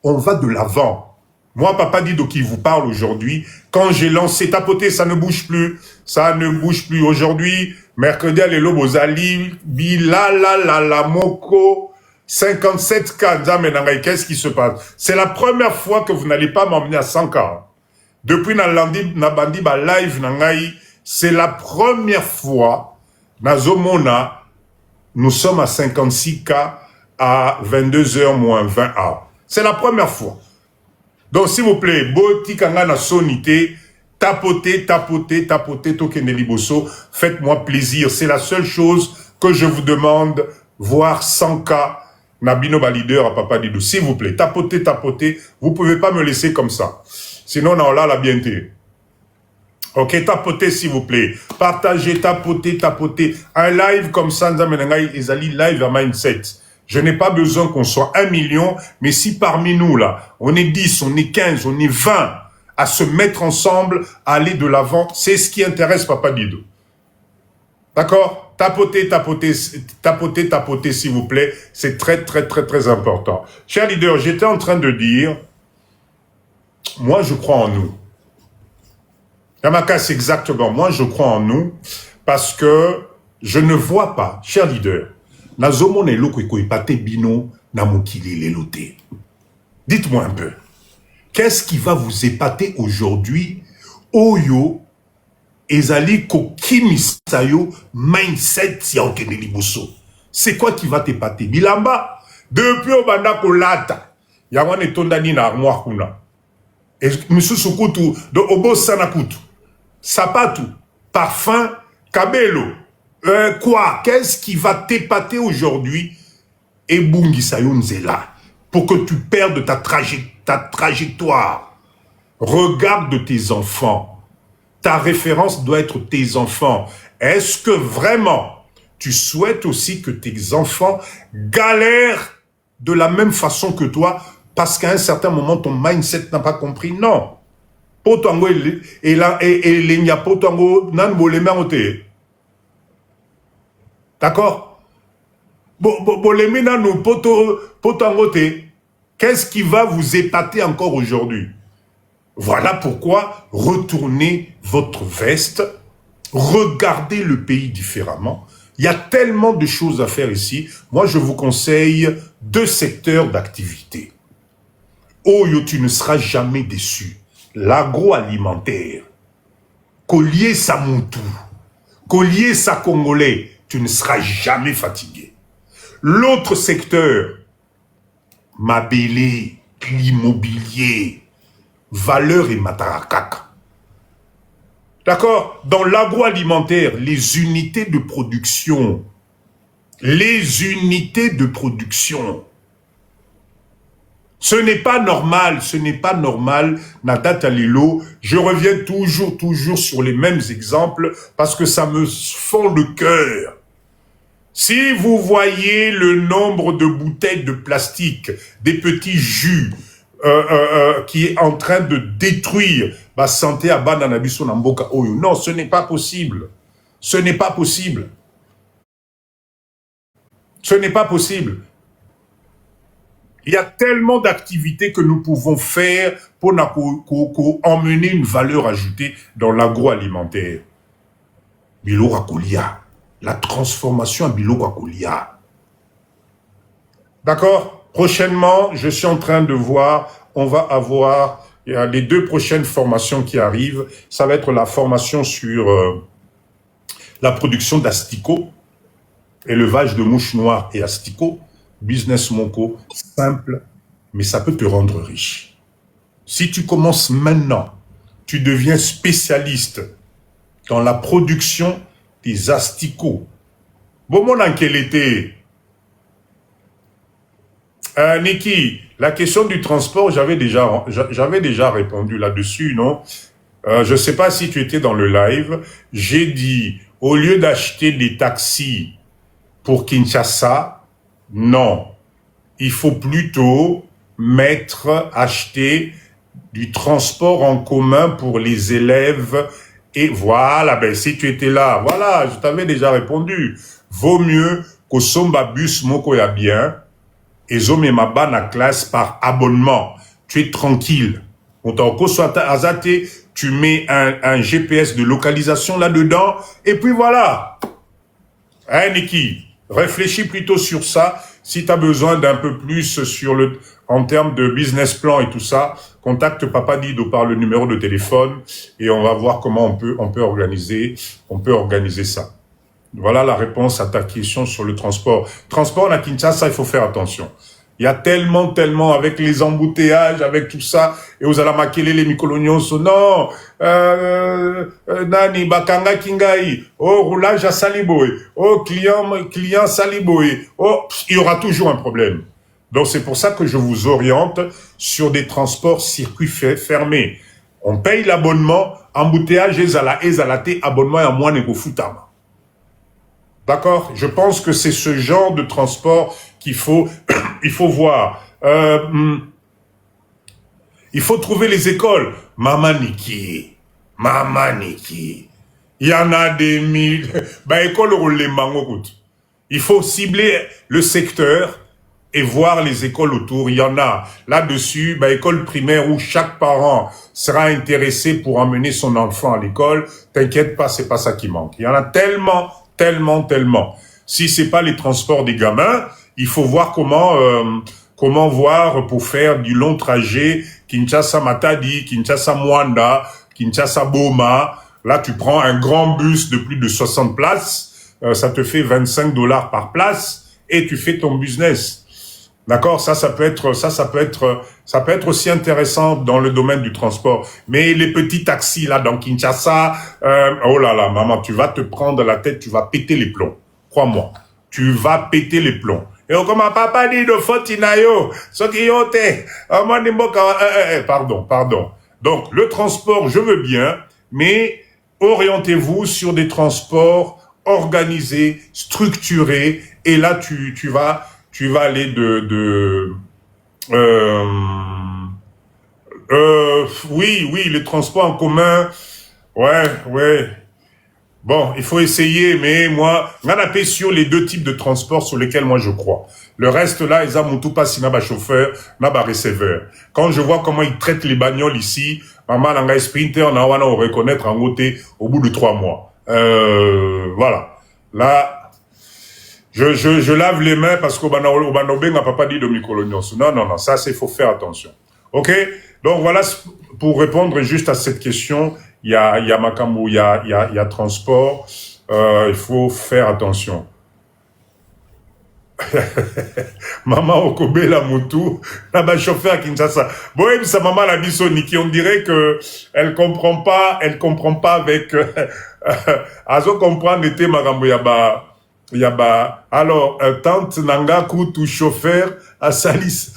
[SPEAKER 1] On va de l'avant. Moi, Papa Dido qui vous parle aujourd'hui, quand j'ai lancé Tapoter, ça ne bouge plus. Ça ne bouge plus. Aujourd'hui, mercredi, les Lobozali, la Moko, 57K, qu'est-ce qui se passe? C'est la première fois que vous n'allez pas m'emmener à 100K. Depuis Nabandi, live, c'est la première fois, Nazomona, nous sommes à 56K à 22h moins 20h. C'est la première fois. Donc, s'il vous plaît, Boti Kangana Sonité, tapotez, Tokene Liboso, faites-moi plaisir. C'est la seule chose que je vous demande, voir 100K Nabino Leader à Papa Dido. S'il vous plaît, tapotez. Vous pouvez pas me laisser comme ça. Sinon, on a la bienté. Ok, tapotez s'il vous plaît. Partagez, tapotez. Un live comme ça, Ezali live à Mindset. Je n'ai pas besoin qu'on soit 1 million, mais si parmi nous, là, on est 10, on est 15, on est 20, à se mettre ensemble, à aller de l'avant, c'est ce qui intéresse Papa Dido. D'accord? tapotez, s'il vous plaît. C'est très, très, très, très important. Cher leader, j'étais en train de dire, moi, je crois en nous. Yamaka, c'est exactement, moi, je crois en nous, parce que je ne vois pas, cher leader, nazomone eloko ekoipate bino na mokili lelote. Dites-moi un peu, qu'est-ce qui va vous épater aujourd'hui, oyo, ezali kokimisa yo mindset ya okende liboso? C'est quoi qui va t'épater? Bilamba, depuis obanda kolata, yamane tondani na armoire kuna. Et misusu kutu, do obo sana kutu. Sapatu, parfum, kabelo. Quoi? Qu'est-ce qui va t'épater aujourd'hui? Et Bungisa Yunzela, pour que tu perdes ta trajectoire. Regarde tes enfants. Ta référence doit être tes enfants. Est-ce que vraiment tu souhaites aussi que tes enfants galèrent de la même façon que toi parce qu'à un certain moment ton mindset n'a pas compris? Non. Potango et l'enya potango nan bolema ote. D'accord? Bolemi nan potango te. Qu'est-ce qui va vous épater encore aujourd'hui? Voilà pourquoi retournez votre veste, regardez le pays différemment. Il y a tellement de choses à faire ici. Moi, je vous conseille 2 secteurs d'activité. Oh, tu ne seras jamais déçu. L'agroalimentaire, collier sa Moutou, collier sa Congolais, tu ne seras jamais fatigué. L'autre secteur, Mabélé, l'immobilier, valeur et matarakaka. D'accord? Dans l'agroalimentaire, les unités de production, ce n'est pas normal, Natata Lilo. Je reviens toujours sur les mêmes exemples parce que ça me fend le cœur. Si vous voyez le nombre de bouteilles de plastique, des petits jus, qui est en train de détruire ma santé à Bananabiso Namboka Oyo. Non, ce n'est pas possible. Ce n'est pas possible. Ce n'est pas possible. Il y a tellement d'activités que nous pouvons faire pour emmener une valeur ajoutée dans l'agroalimentaire. Bilora Kolia. La transformation à Bilora Kolia. D'accord? Prochainement, je suis en train de voir, on va avoir les 2 prochaines formations qui arrivent. Ça va être la formation sur la production d'asticots, élevage de mouches noires et asticots, business monco, simple, mais ça peut te rendre riche. Si tu commences maintenant, tu deviens spécialiste dans la production des asticots. Bon, mon quel était Niki, la question du transport, j'avais déjà répondu là-dessus, non? Je ne sais pas si tu étais dans le live. J'ai dit, au lieu d'acheter des taxis pour Kinshasa, non. Il faut plutôt acheter du transport en commun pour les élèves. Et voilà, ben si tu étais là, voilà, je t'avais déjà répondu. Vaut mieux qu'au Somba Bus Moko ya bien. Et zome ma na classe par abonnement. Tu es tranquille. Tu mets un GPS de localisation là-dedans. Et puis voilà. Hein, Niki? Réfléchis plutôt sur ça. Si tu as besoin d'un peu plus en termes de business plan et tout ça, contacte Papa Dido par le numéro de téléphone et on va voir comment on peut organiser ça. Voilà la réponse à ta question sur le transport. Transport à Kinshasa, il faut faire attention. Il y a tellement, avec les embouteillages, avec tout ça, et vous allez maquiller les micolonions, non, nani, bakanga kingai, oh, roulage à Saliboé, oh, client Saliboé, oh, il y aura toujours un problème. Donc c'est pour ça que je vous oriente sur des transports circuits fermés. On paye l'abonnement, embouteillage, ezalate, abonnement à moins nego futama. D'accord? Je pense que c'est ce genre de transport qu'il faut, il faut voir. Il faut trouver les écoles. Maman Niki. Il y en a des mille. Bah, école les mango. Il faut cibler le secteur et voir les écoles autour. Il y en a là-dessus, bah, école primaire où chaque parent sera intéressé pour emmener son enfant à l'école. T'inquiète pas, c'est pas ça qui manque. Il y en a tellement, tellement, tellement. Si c'est pas les transports des gamins, il faut voir comment voir pour faire du long trajet Kinshasa Matadi, Kinshasa Mwanda, Kinshasa Boma. Là, tu prends un grand bus de plus de 60 places, ça te fait $25 par place et tu fais ton business. D'accord, ça peut être aussi intéressant dans le domaine du transport. Mais les petits taxis là dans Kinshasa, oh là là, maman, tu vas te prendre la tête, tu vas péter les plombs. Crois-moi, tu vas péter les plombs. Et comme papa dit de Fotinayo, ce qui ont été, pardon. Donc le transport, je veux bien, mais orientez-vous sur des transports organisés, structurés, et là tu vas aller oui, les transports en commun, ouais. Bon, il faut essayer, mais moi, on a appelé sur les deux types de transports sur lesquels moi je crois. Le reste là, ils ont tout passé, n'a pas chauffeur, n'a pas receveur. Quand je vois comment ils traitent les bagnoles ici, maman, on a sprinter, on a reconnaître en côté au bout de 3 mois. Voilà. Là, je lave les mains parce qu'au Banobé n'a pas dit de mi-colonios. Non, ça, c'est, faut faire attention. Ok? Donc voilà, pour répondre juste à cette question, il y a Makambo, il y a transport, il faut faire attention. Maman Okobe la Moutou, là-bas chauffeur à Kinshasa. Bohem sa maman la Bissoni, qui on dirait que elle comprend pas avec, Azo comprendre était Makambo Yaba. Alors, tante Nanga Koutou chauffeur à Salis.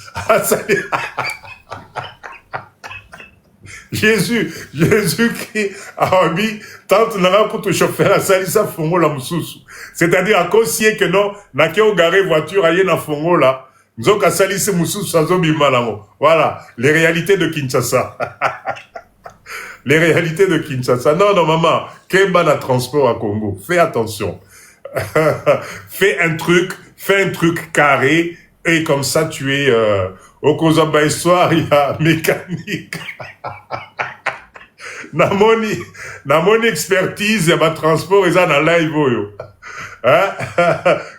[SPEAKER 1] Jésus qui a mis tante Nanga Koutou chauffeur à Salis à Fongo la Moussoussou. C'est-à-dire à cause que non, n'a qu'au garé voiture aïe na Fongo là. Nous avons Salis Moussoussou sans obimalamo. Voilà, les réalités de Kinshasa. Les réalités de Kinshasa. Non, maman, Kemba na transport à Congo. Fais attention. Fais un truc carré, et comme ça tu es au Kozamba histoire, il y a mécanique. Namoni expertise, il y a transport, et ça dans live, yo. Hein?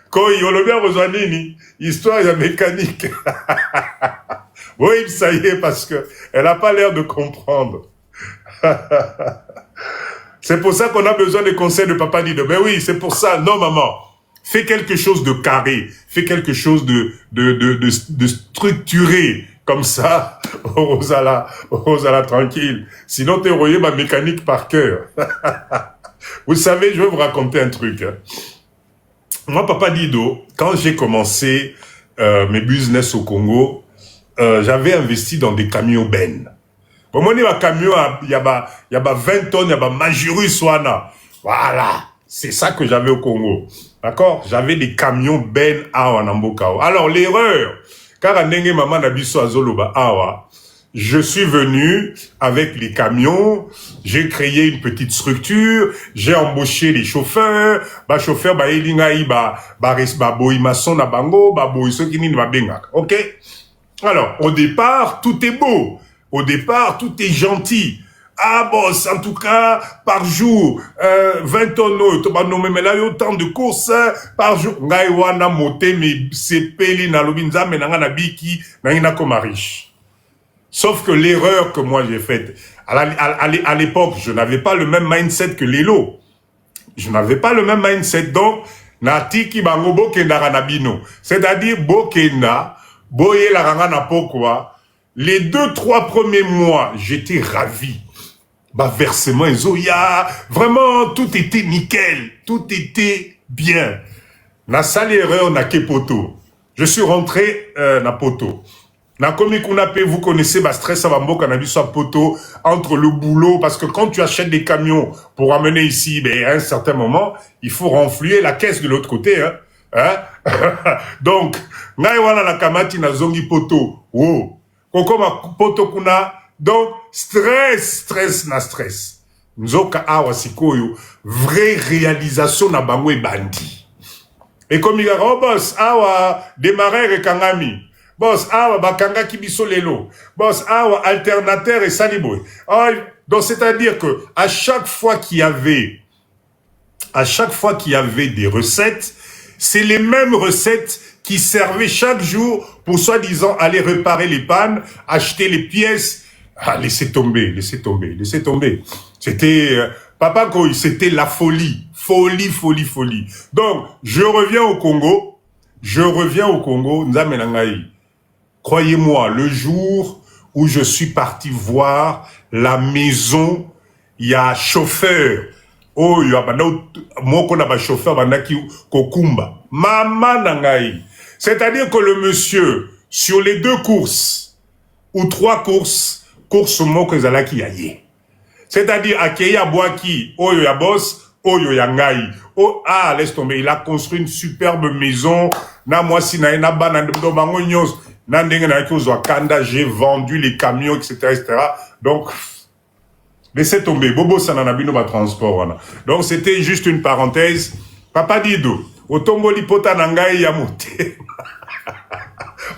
[SPEAKER 1] Quand il y a le bien besoin nini, histoire, il y a mécanique. Oui, ça y est, parce que elle a pas l'air de comprendre. C'est pour ça qu'on a besoin des conseils de Papa Dido. Ben oui, c'est pour ça. Non, maman. Fais quelque chose de carré. Fais quelque chose de structuré. Comme ça, Rosala tranquille. Sinon, t'es rouillé ma mécanique par cœur. Vous savez, je vais vous raconter un truc. Hein. Moi, Papa Dido, quand j'ai commencé mes business au Congo, j'avais investi dans des camions Ben. Pour moi, il y a un camion, il y a 20 tonnes, il y a Majurus Wana. Voilà. C'est ça que j'avais au Congo. D'accord? J'avais des camions Ben Awa Nambokao. Alors, l'erreur, car à Nenge Maman Nabiso Azoloba Awa, je suis venu avec les camions, j'ai créé une petite structure, j'ai embauché les chauffeurs, chauffeur, elingai, boimason na bango, boisokini na bengak. Ok? Alors, au départ, tout est beau. Au départ, tout est gentil. Ah boss, en tout cas, par jour, 20 tonnes, mais là, il y a autant de courses par jour. Ngai wana moté, mais c'est peli na lobinza, mais nanga na biki, na comme riche. Sauf que l'erreur que moi j'ai faite, à l'époque, je n'avais pas le même mindset que Lelo. Je n'avais pas le même mindset, donc, na tiki bango bokenda ranabino. C'est-à-dire, bokenda, boye la ranga na pokwa. Les 2-3 premiers mois, j'étais ravi. Versement, vraiment, tout était nickel. Tout était bien. Na sale erreur, na ke poto. Je suis rentré, na poto. Na komi kunape, vous connaissez, stress à bambo, cannabis à poto, entre le boulot, parce que quand tu achètes des camions pour amener ici, à un certain moment, il faut renflouer la caisse de l'autre côté, hein. Donc, ngai wana na kamati na zongi poto. Wow. Kokoma poto kuna, donc stress. nzoka awa sikoyo vraie réalisation na bango ebandi. Et comme il y a oh boss awa démarrer kangami, boss awa bakanga kibiso lelo, boss awa alternateur et saliboy. Oh, donc c'est-à-dire que à chaque fois qu'il y avait des recettes, c'est les mêmes recettes qui servaient chaque jour pour soi-disant aller réparer les pannes, acheter les pièces. Ah, laissez tomber. C'était, Papa Koy, c'était la folie. Folie. Donc, je reviens au Congo, Nzamenangaï. Croyez-moi, le jour où je suis parti voir la maison, il y a chauffeur. Oh, il y a un chauffeur, kokumba. Mama nangaï. C'est-à-dire que le monsieur, sur les 2 courses, ou 3 courses moko ezalaki yaye. C'est-à-dire, akeya boaki, oyo ya boss, oyo ya ngai. Oh, ah, laisse tomber, il a construit une superbe maison. Na moi si na ena bana ndo bango nyos. Na ndenge na ki ozwa kanda, j'ai vendu les camions, etc. Donc, laissez tomber. Bobo sananabino ba transport. Donc, c'était juste une parenthèse. Papa Dido, otomboli pota nangai ya mote.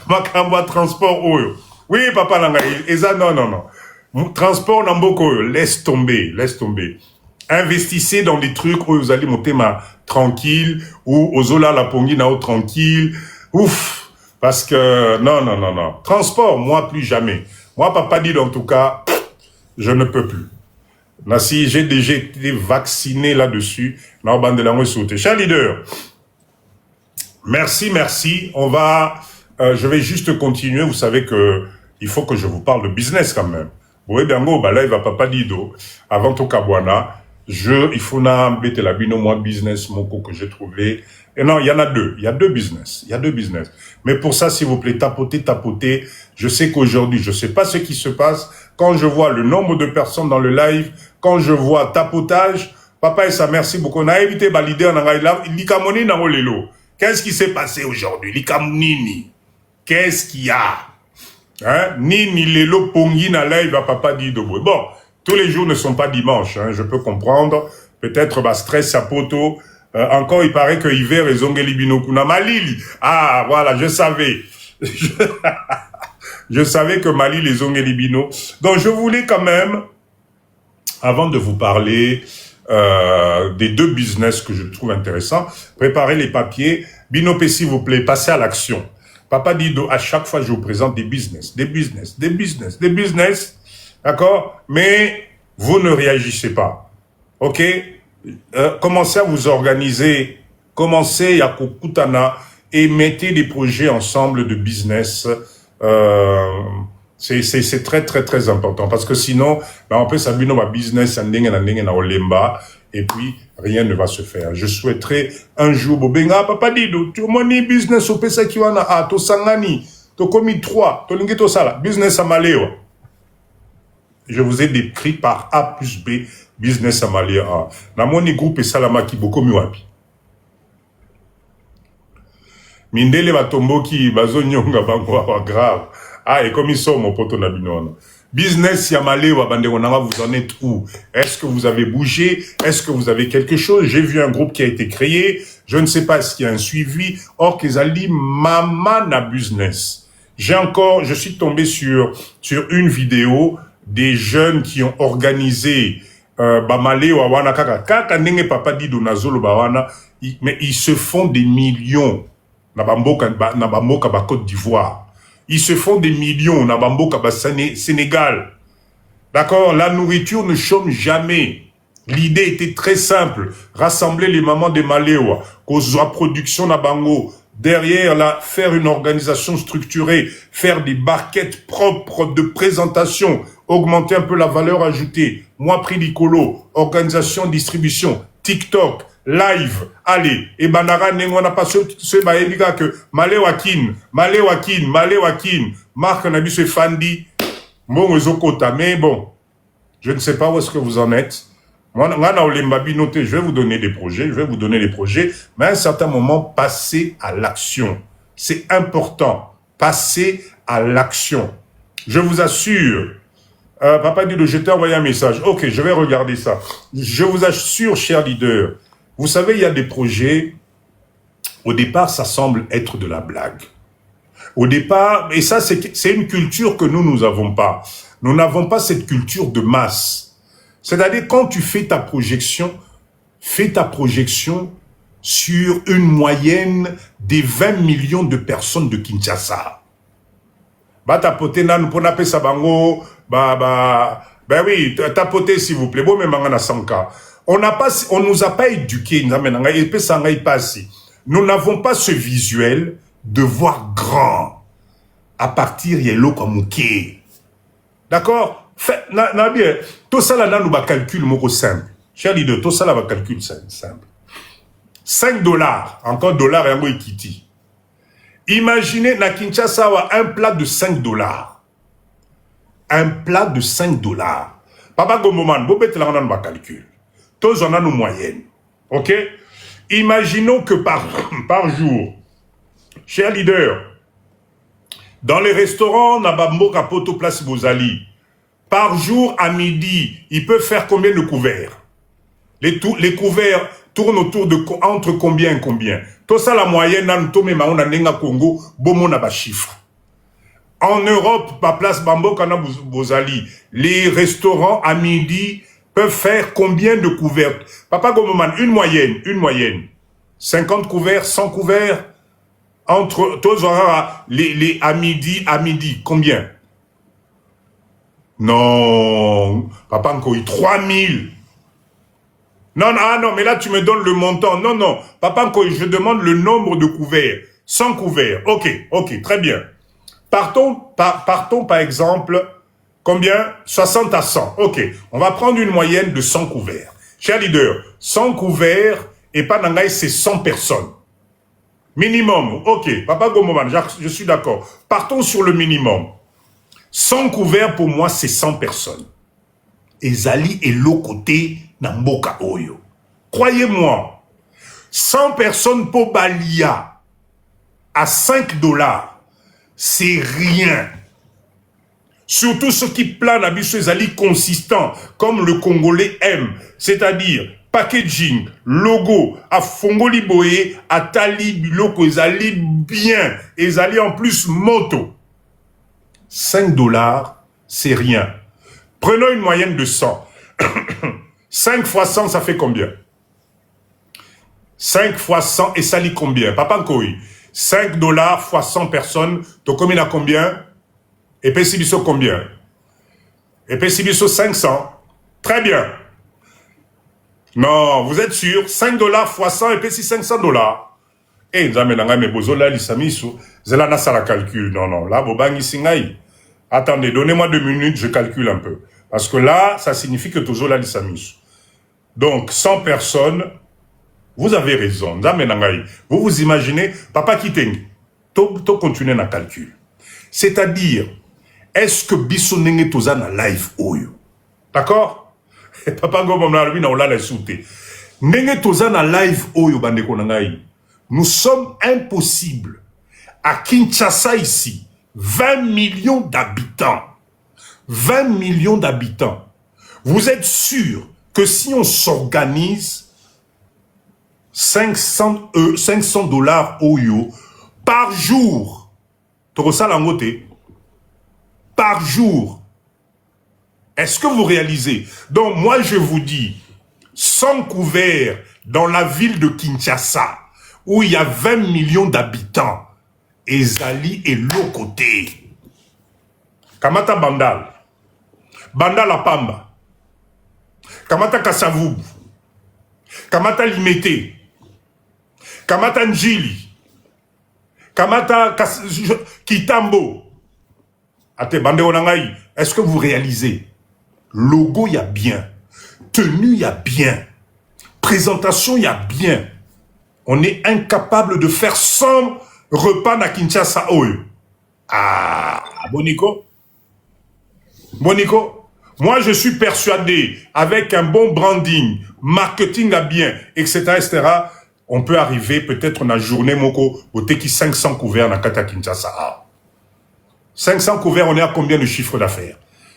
[SPEAKER 1] Makamba transport oyo. Oui, papa nangai. Eza non. Transport namboko oyo. Laisse tomber. Investissez dans des trucs où vous allez monter tranquille, ou ozola la pongi nao tranquille. Ouf. Parce que, non. Transport, moi, plus jamais. Moi, papa Dido, en tout cas, je ne peux plus. Si j'ai déjà été vacciné là-dessus, cher leader, merci. On va, je vais juste continuer. Vous savez que il faut que je vous parle de business quand même. Vous voyez, là, il va Papa Dido, avant tout Kabwana, il faut n'embêter la bino, moi, business, mon coup que j'ai trouvé. Et non, il y en a 2. Il y a 2 business. Mais pour ça, s'il vous plaît, tapotez. Je sais qu'aujourd'hui, je sais pas ce qui se passe. Quand je vois le nombre de personnes dans le live, quand je vois tapotage, papa et sa merci beaucoup. On a évité leader likamoni na lelo. Qu'est-ce qui s'est passé aujourd'hui? Likamnini. Qu'est-ce qu'il y a? Hein? Nini lelo pongi na live à Papa Dido. Bon, tous les jours ne sont pas dimanches, hein, je peux comprendre. Peut-être stress à poto. Encore, il paraît que hiver et zongeli binokuna malili. Ah, voilà, je savais. Je savais que Mali les zongeli bino. Donc, je voulais quand même, avant de vous parler des 2 business que je trouve intéressants, préparer les papiers. Binopé, s'il vous plaît, passez à l'action. Papa Dido, à chaque fois, je vous présente des business. D'accord? Mais vous ne réagissez pas. OK? Commencez à vous organiser. Commencez à Kukutana et mettez des projets ensemble de business. C'est très important. Parce que sinon, on peut s'abîmer ma business na olemba. Et puis, rien ne va se faire. Je souhaiterais un jour, Bobenga, Papa Dido, tu money business au pesa kiwana, to sangani, to komi 3, to lingeto sala, business à Maléo. Je vous ai décrit par A plus B, business à Maléo. Na moni groupe salama ki boko miwapi. Mindele batomboki, bazo nyonga bango grave. Ah, et comme ils sont, mon pote Nabinona. Business Yamale Wabanderonara, vous en êtes où? Est-ce que vous avez bougé? Est-ce que vous avez quelque chose? J'ai vu un groupe qui a été créé. Je ne sais pas s'il y a un suivi. Or, Kezali, Mamana Business. Je suis tombé sur une vidéo des jeunes qui ont organisé, Bamale Wawana Kaka Nenge Papa Dido Nazolo Bawana, mais ils se font des millions. Nabamboka Côte d'Ivoire. Ils se font des millions, Nabambo Kabassane, Sénégal. D'accord? La nourriture ne chôme jamais. L'idée était très simple. Rassembler les mamans de Maléwa, qu'aux production Nabango. Derrière, là, faire une organisation structurée, faire des barquettes propres de présentation, augmenter un peu la valeur ajoutée. Moi, prix Nicolo, organisation, distribution, TikTok, live, allez, et Banara n'engona pas ce baébiga que Maléwakin, Marc Nabiso Fandi, bon, mais bon, je ne sais pas où est-ce que vous en êtes. Moi, je vais vous donner des projets, mais à un certain moment, passez à l'action. C'est important. Passez à l'action. Je vous assure Papa dit, je t'ai envoyé un message. Ok, je vais regarder ça. Je vous assure, chers leaders, vous savez, il y a des projets, au départ, ça semble être de la blague. Au départ, et ça, c'est une culture que nous n'avons pas. Nous n'avons pas cette culture de masse. C'est-à-dire, quand tu fais ta projection sur une moyenne des 20 millions de personnes de Kinshasa. Tapoter nan pour naper sabango, ben oui, tapoter s'il vous plaît. Bon, mais mangana 100K. On nous a pas éduqués, nous n'avons pas ce visuel de voir grand à partir de l'okamouké. D'accord? Bien, tout ça là, nous va calcul moko simple. Cher leader, tout ça là va calcul simple. 5 $, encore dollar et un equity. Imaginez, na Kinshasa, un plat de 5 $. Un plat de 5 $. Papa Gomoman, bobet la on va calcul. Tous on a nos moyennes. Ok? Imaginons que par jour, cher leader, dans les restaurants, Nabambo Kapoto Place Bozali, par jour à midi, il peut faire combien de couverts? Les couverts tournent autour de entre combien et combien? Tout ça, la moyenne, on a Congo, bon, a chiffre. En Europe, par place Bambo Kana Bozali, les restaurants à midi peuvent faire combien de couverts? Papa Gomoman, une moyenne. 50 couverts, 100 couverts, entre tous les à midi, combien? Non, Papa Nkoy, 3000. Non, mais là tu me donnes le montant. Non, Papa Nkoy, je demande le nombre de couverts. 100 couverts, ok, très bien. Partons par exemple, combien? 60 à 100, ok. On va prendre une moyenne de 100 couverts. Cher leader, 100 couverts, et pas nangaï, c'est 100 personnes. Minimum, ok. Papa Gomoman, je suis d'accord. Partons sur le minimum. 100 couverts, pour moi, c'est 100 personnes. Et Zali est l'autre côté, Namboka Oyo. Croyez-moi, 100 personnes pour Balia, à 5 $, c'est rien. Surtout ceux qui planent à Bissou Zali consistant, comme le Congolais aime, c'est-à-dire packaging, logo, à Fongoli Boye, à Tali, Biloko, Zali bien, et Zali en plus moto. 5 $, c'est rien. Prenons une moyenne de 100. 5 fois 100, ça fait combien? 5 fois 100, et ça lit combien? Papa Nkoy, 5 $ fois 100 personnes, tu combien à combien? Et puis Sibiso combien? Et puis Sibiso 500. Très bien. Non, vous êtes sûr? 5 $ fois 100, et puis 500 $. Eh, Nzamenanga me bozola lisamiso, zela na sala calcul. Non, là, bobangi singai. Attendez, donnez-moi 2 minutes, je calcule un peu. Parce que là, ça signifie que tozola lisamiso. Donc, 100 personnes, vous avez raison. Vous vous imaginez, Papa Kiteng, to continuer na calcul. C'est-à-dire, est-ce que Bissonenge toza na live oyo? D'accord? Papa Gomom na lui na ola la souté. Nenge toza na live oyo bandeko nangai. Nous sommes impossibles. À Kinshasa ici, 20 millions d'habitants. 20 millions d'habitants. Vous êtes sûr que si on s'organise, 500 $ oyo par jour, par jour, est-ce que vous réalisez? Donc moi je vous dis, 100 couverts dans la ville de Kinshasa, où il y a 20 millions d'habitants, et Zali est l'autre côté. Kamata Bandal, Bandal Apamba, Kamata Kasavubu, Kamata Limete, Kamata Njili, Kamata Kitambo. Ate Bande Onangaï, est-ce que vous réalisez? Logo, il y a bien. Tenue, il y a bien. Présentation, il y a bien. On est incapable de faire 100 repas na Kinshasa Oyo. Ah, Boniko. Moi, je suis persuadé, avec un bon branding, marketing à bien, etc., on peut arriver peut-être dans la journée, moko, au teki 500 couverts na Kata Kinshasa. 500 couverts, on est à combien de chiffre d'affaires?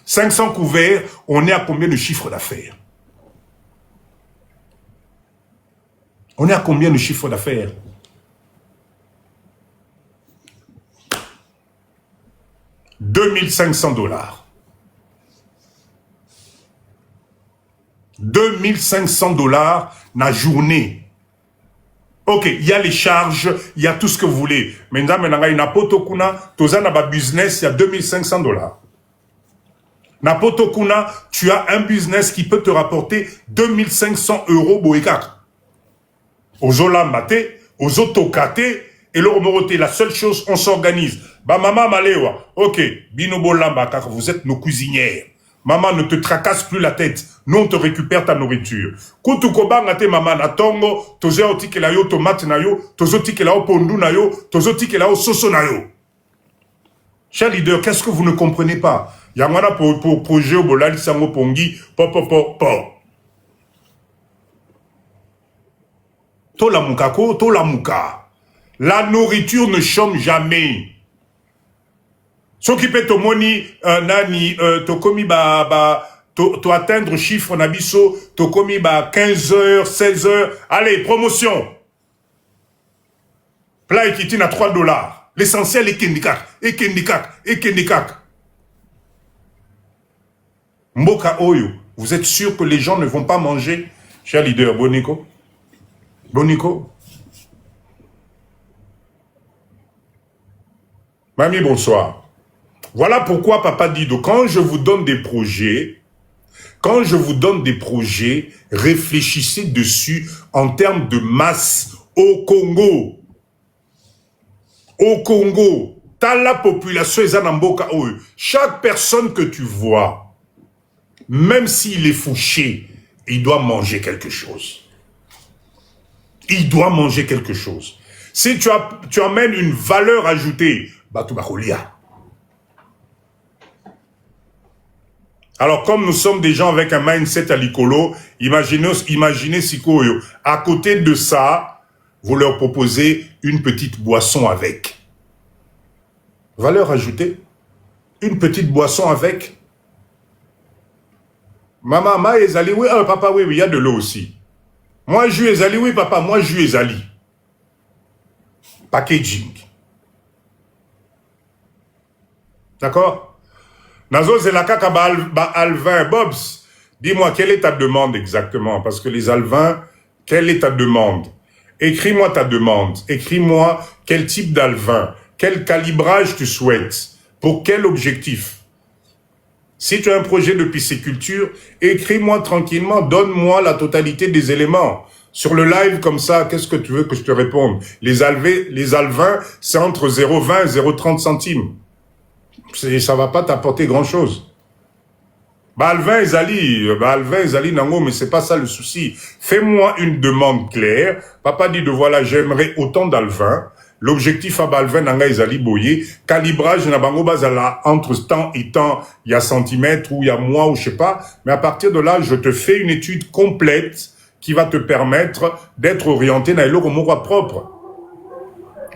[SPEAKER 1] 500 couverts, on est à combien de chiffre d'affaires? On est à combien de chiffre d'affaires? $2500. 2500 $ la journée. Ok, il y a les charges, il y a tout ce que vous voulez. Maintenant, il y a un business, il y a 2500 $. N'importe kuna, tu as un business qui peut te rapporter 2500 € boéka. Aux olambate, aux otokate, et le la seule chose, on s'organise. Bah, maman malewa, ok, binobo lamba, car vous êtes nos cuisinières. Maman, ne te tracasse plus la tête. Nous, on te récupère ta nourriture. Kutu koba ngate maman na tongo, toze otike la yo tomate na yo, toze otike la yo pondu na yo, toze otike la yo soso na yo. Cher leader, qu'est-ce que vous ne comprenez pas? Yamana pour projet au bolali sango pongi, po. To la mukako, to la muka. La nourriture ne chôme jamais. Ce qui peut te moni, nani, to komi to atteindre chiffre nabiso, to komi 15 heures, 16 heures. Allez, promotion. Plat équitine à $3. L'essentiel est kendikak. Mboka Oyo, vous êtes sûr que les gens ne vont pas manger? Cher leader, Bonico. Mamie, bonsoir. Voilà pourquoi Papa Dido, quand je vous donne des projets, réfléchissez dessus en termes de masse au Congo. Au Congo, t'as la population Zanamboka. Chaque personne que tu vois, même s'il est fouché, il doit manger quelque chose. Si tu amènes une valeur ajoutée, Batoubakolia. Alors, comme nous sommes des gens avec un mindset à l'icolo, imaginez Sikoyo. À côté de ça, vous leur proposez une petite boisson avec. Valeur ajoutée. Une petite boisson avec. Maman, ezali, oui, papa, oui, il y a de l'eau aussi. Moi, jus ezali, oui, papa, moi, jus ezali. Packaging. D'accord? Nazo Zelaka Alvin, Bobs, dis-moi, quelle est ta demande exactement? Parce que les Alvins, quelle est ta demande? Écris-moi ta demande. Écris-moi quel type d'Alvin, quel calibrage tu souhaites, pour quel objectif. Si tu as un projet de pisciculture, écris-moi tranquillement, donne-moi la totalité des éléments. Sur le live comme ça, qu'est-ce que tu veux que je te réponde? Les Alvins, c'est entre 0,20 et 0,30 centimes. Ça va pas t'apporter grand-chose. Alvin Ezali, nango, mais c'est pas ça le souci. Fais-moi une demande claire. Papa dit de voilà, j'aimerais autant d'Alvin. L'objectif à Balvin Nanga Ezali Boye, calibrage na bango bazala entre temps et temps, il y a centimètres ou il y a mois ou je sais pas, mais à partir de là, je te fais une étude complète qui va te permettre d'être orienté dans le mot propre.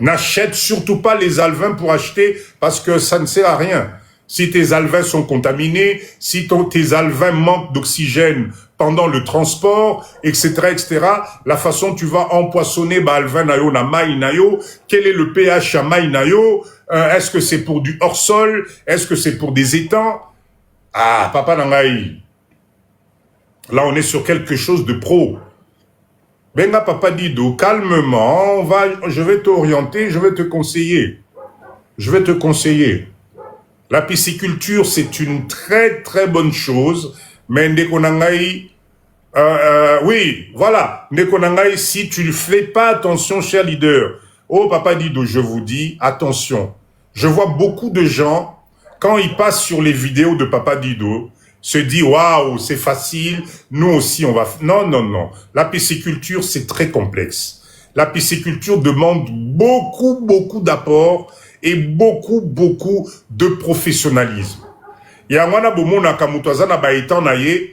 [SPEAKER 1] N'achète surtout pas les alvins pour acheter parce que ça ne sert à rien. Si tes alvins sont contaminés, si tes alvins manquent d'oxygène pendant le transport, etc., la façon dont tu vas empoisonner alvin nayo na mai nayo, quel est le pH à mai nayo, est-ce que c'est pour du hors-sol, est-ce que c'est pour des étangs? Ah, papa nangai. Là, on est sur quelque chose de pro. Benga Papa Dido, calmement, je vais t'orienter, je vais te conseiller. La pisciculture, c'est une très très bonne chose, mais Ndekonangai, oui, voilà, Ndekonangai, si tu ne fais pas attention, cher leader, oh Papa Dido, je vous dis, attention. Je vois beaucoup de gens, quand ils passent sur les vidéos de Papa Dido, se dit waouh, c'est facile, nous aussi on va... Non. La pisciculture, c'est très complexe. La pisciculture demande beaucoup d'apports et beaucoup de professionnalisme. Yangwana bomona kamutazana baetan naye,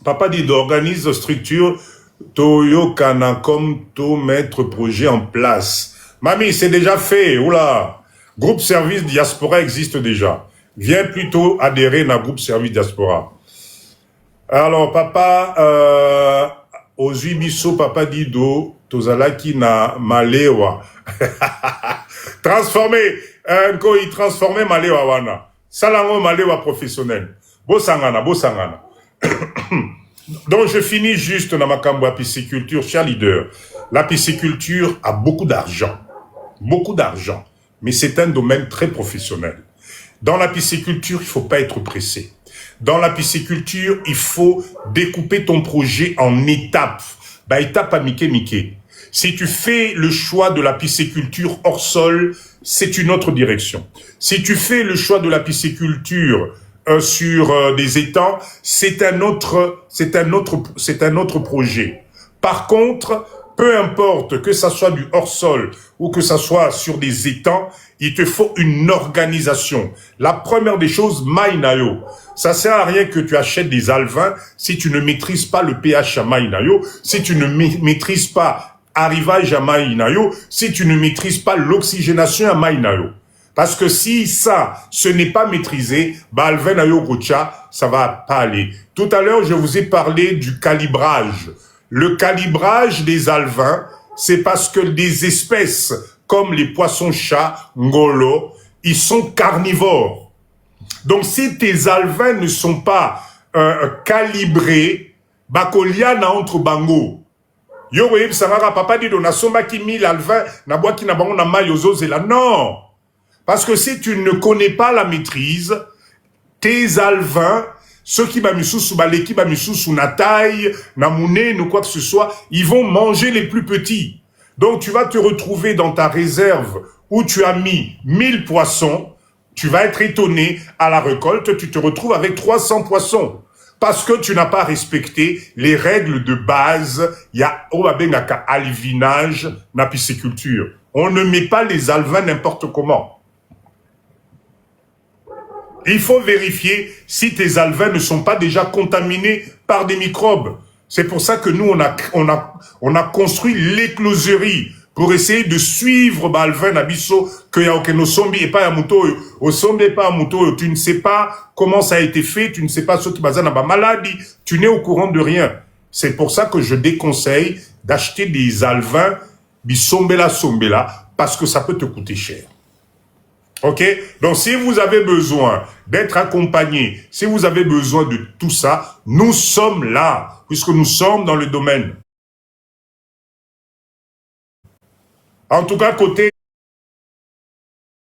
[SPEAKER 1] Papa dit d'organiser structure, toyo kana comme to mettre projet en place. Mamie, c'est déjà fait, oula. Groupe service diaspora existe déjà. Viens plutôt adhérer à un groupe Service Diaspora. Alors, papa, ozwi biso papa Dido, tozalaki na malewa. Transformé, quand il transformait malewa wana. Salango malewa professionnel. Bosangana, bosangana. Donc, je finis juste dans ma cambo pisciculture, cher leader. La pisciculture a beaucoup d'argent. Beaucoup d'argent. Mais c'est un domaine très professionnel. Dans la pisciculture, il ne faut pas être pressé. Dans la pisciculture, il faut découper ton projet en étapes. Bah, étape à Mickey. Si tu fais le choix de la pisciculture hors sol, c'est une autre direction. Si tu fais le choix de la pisciculture sur des étangs, c'est un autre projet. Par contre, peu importe que ça soit du hors-sol ou que ça soit sur des étangs, il te faut une organisation. La première des choses, Maïnayo. Ça sert à rien que tu achètes des alevins si tu ne maîtrises pas le pH à Maïnayo, si tu ne maîtrises pas arrivage à Maïnayo, si tu ne maîtrises pas l'oxygénation à Maïnayo. Parce que si ça, ce n'est pas maîtrisé, bah, alvenayo gocha, ça va pas aller. Tout à l'heure, je vous ai parlé du calibrage. Le calibrage des alevins, c'est parce que des espèces comme les poissons-chats, ngolo, ils sont carnivores. Donc, si tes alevins ne sont pas calibrés, bakolia na entre bango. Yo web sangara papa dit na somba ki 1000 alevins na bois ki na bango na mayozo zela. Non. Parce que si tu ne connais pas la maîtrise, tes alevins, ceux qui bamisusu, baleki bamisusu na taille, na moune, ou quoi que ce soit, ils vont manger les plus petits. Donc tu vas te retrouver dans ta réserve où tu as mis 1000 poissons, tu vas être étonné, à la récolte, tu te retrouves avec 300 poissons. Parce que tu n'as pas respecté les règles de base, il y a obabengaka alvinage, na pisciculture. On ne met pas les alevins n'importe comment. Il faut vérifier si tes alevins ne sont pas déjà contaminés par des microbes. C'est pour ça que nous, on a construit l'écloserie pour essayer de suivre alvin nabiso que ya okeno sombi et pas ya muto au sombi et pas muto. Tu ne sais pas comment ça a été fait, tu ne sais pas ce qui bazana ba maladie, tu n'es au courant de rien. C'est pour ça que je déconseille d'acheter des alvins bisombela sombela parce que ça peut te coûter cher. Ok? Donc, si vous avez besoin d'être accompagné, si vous avez besoin de tout ça, nous sommes là, puisque nous sommes dans le domaine. En tout cas, côté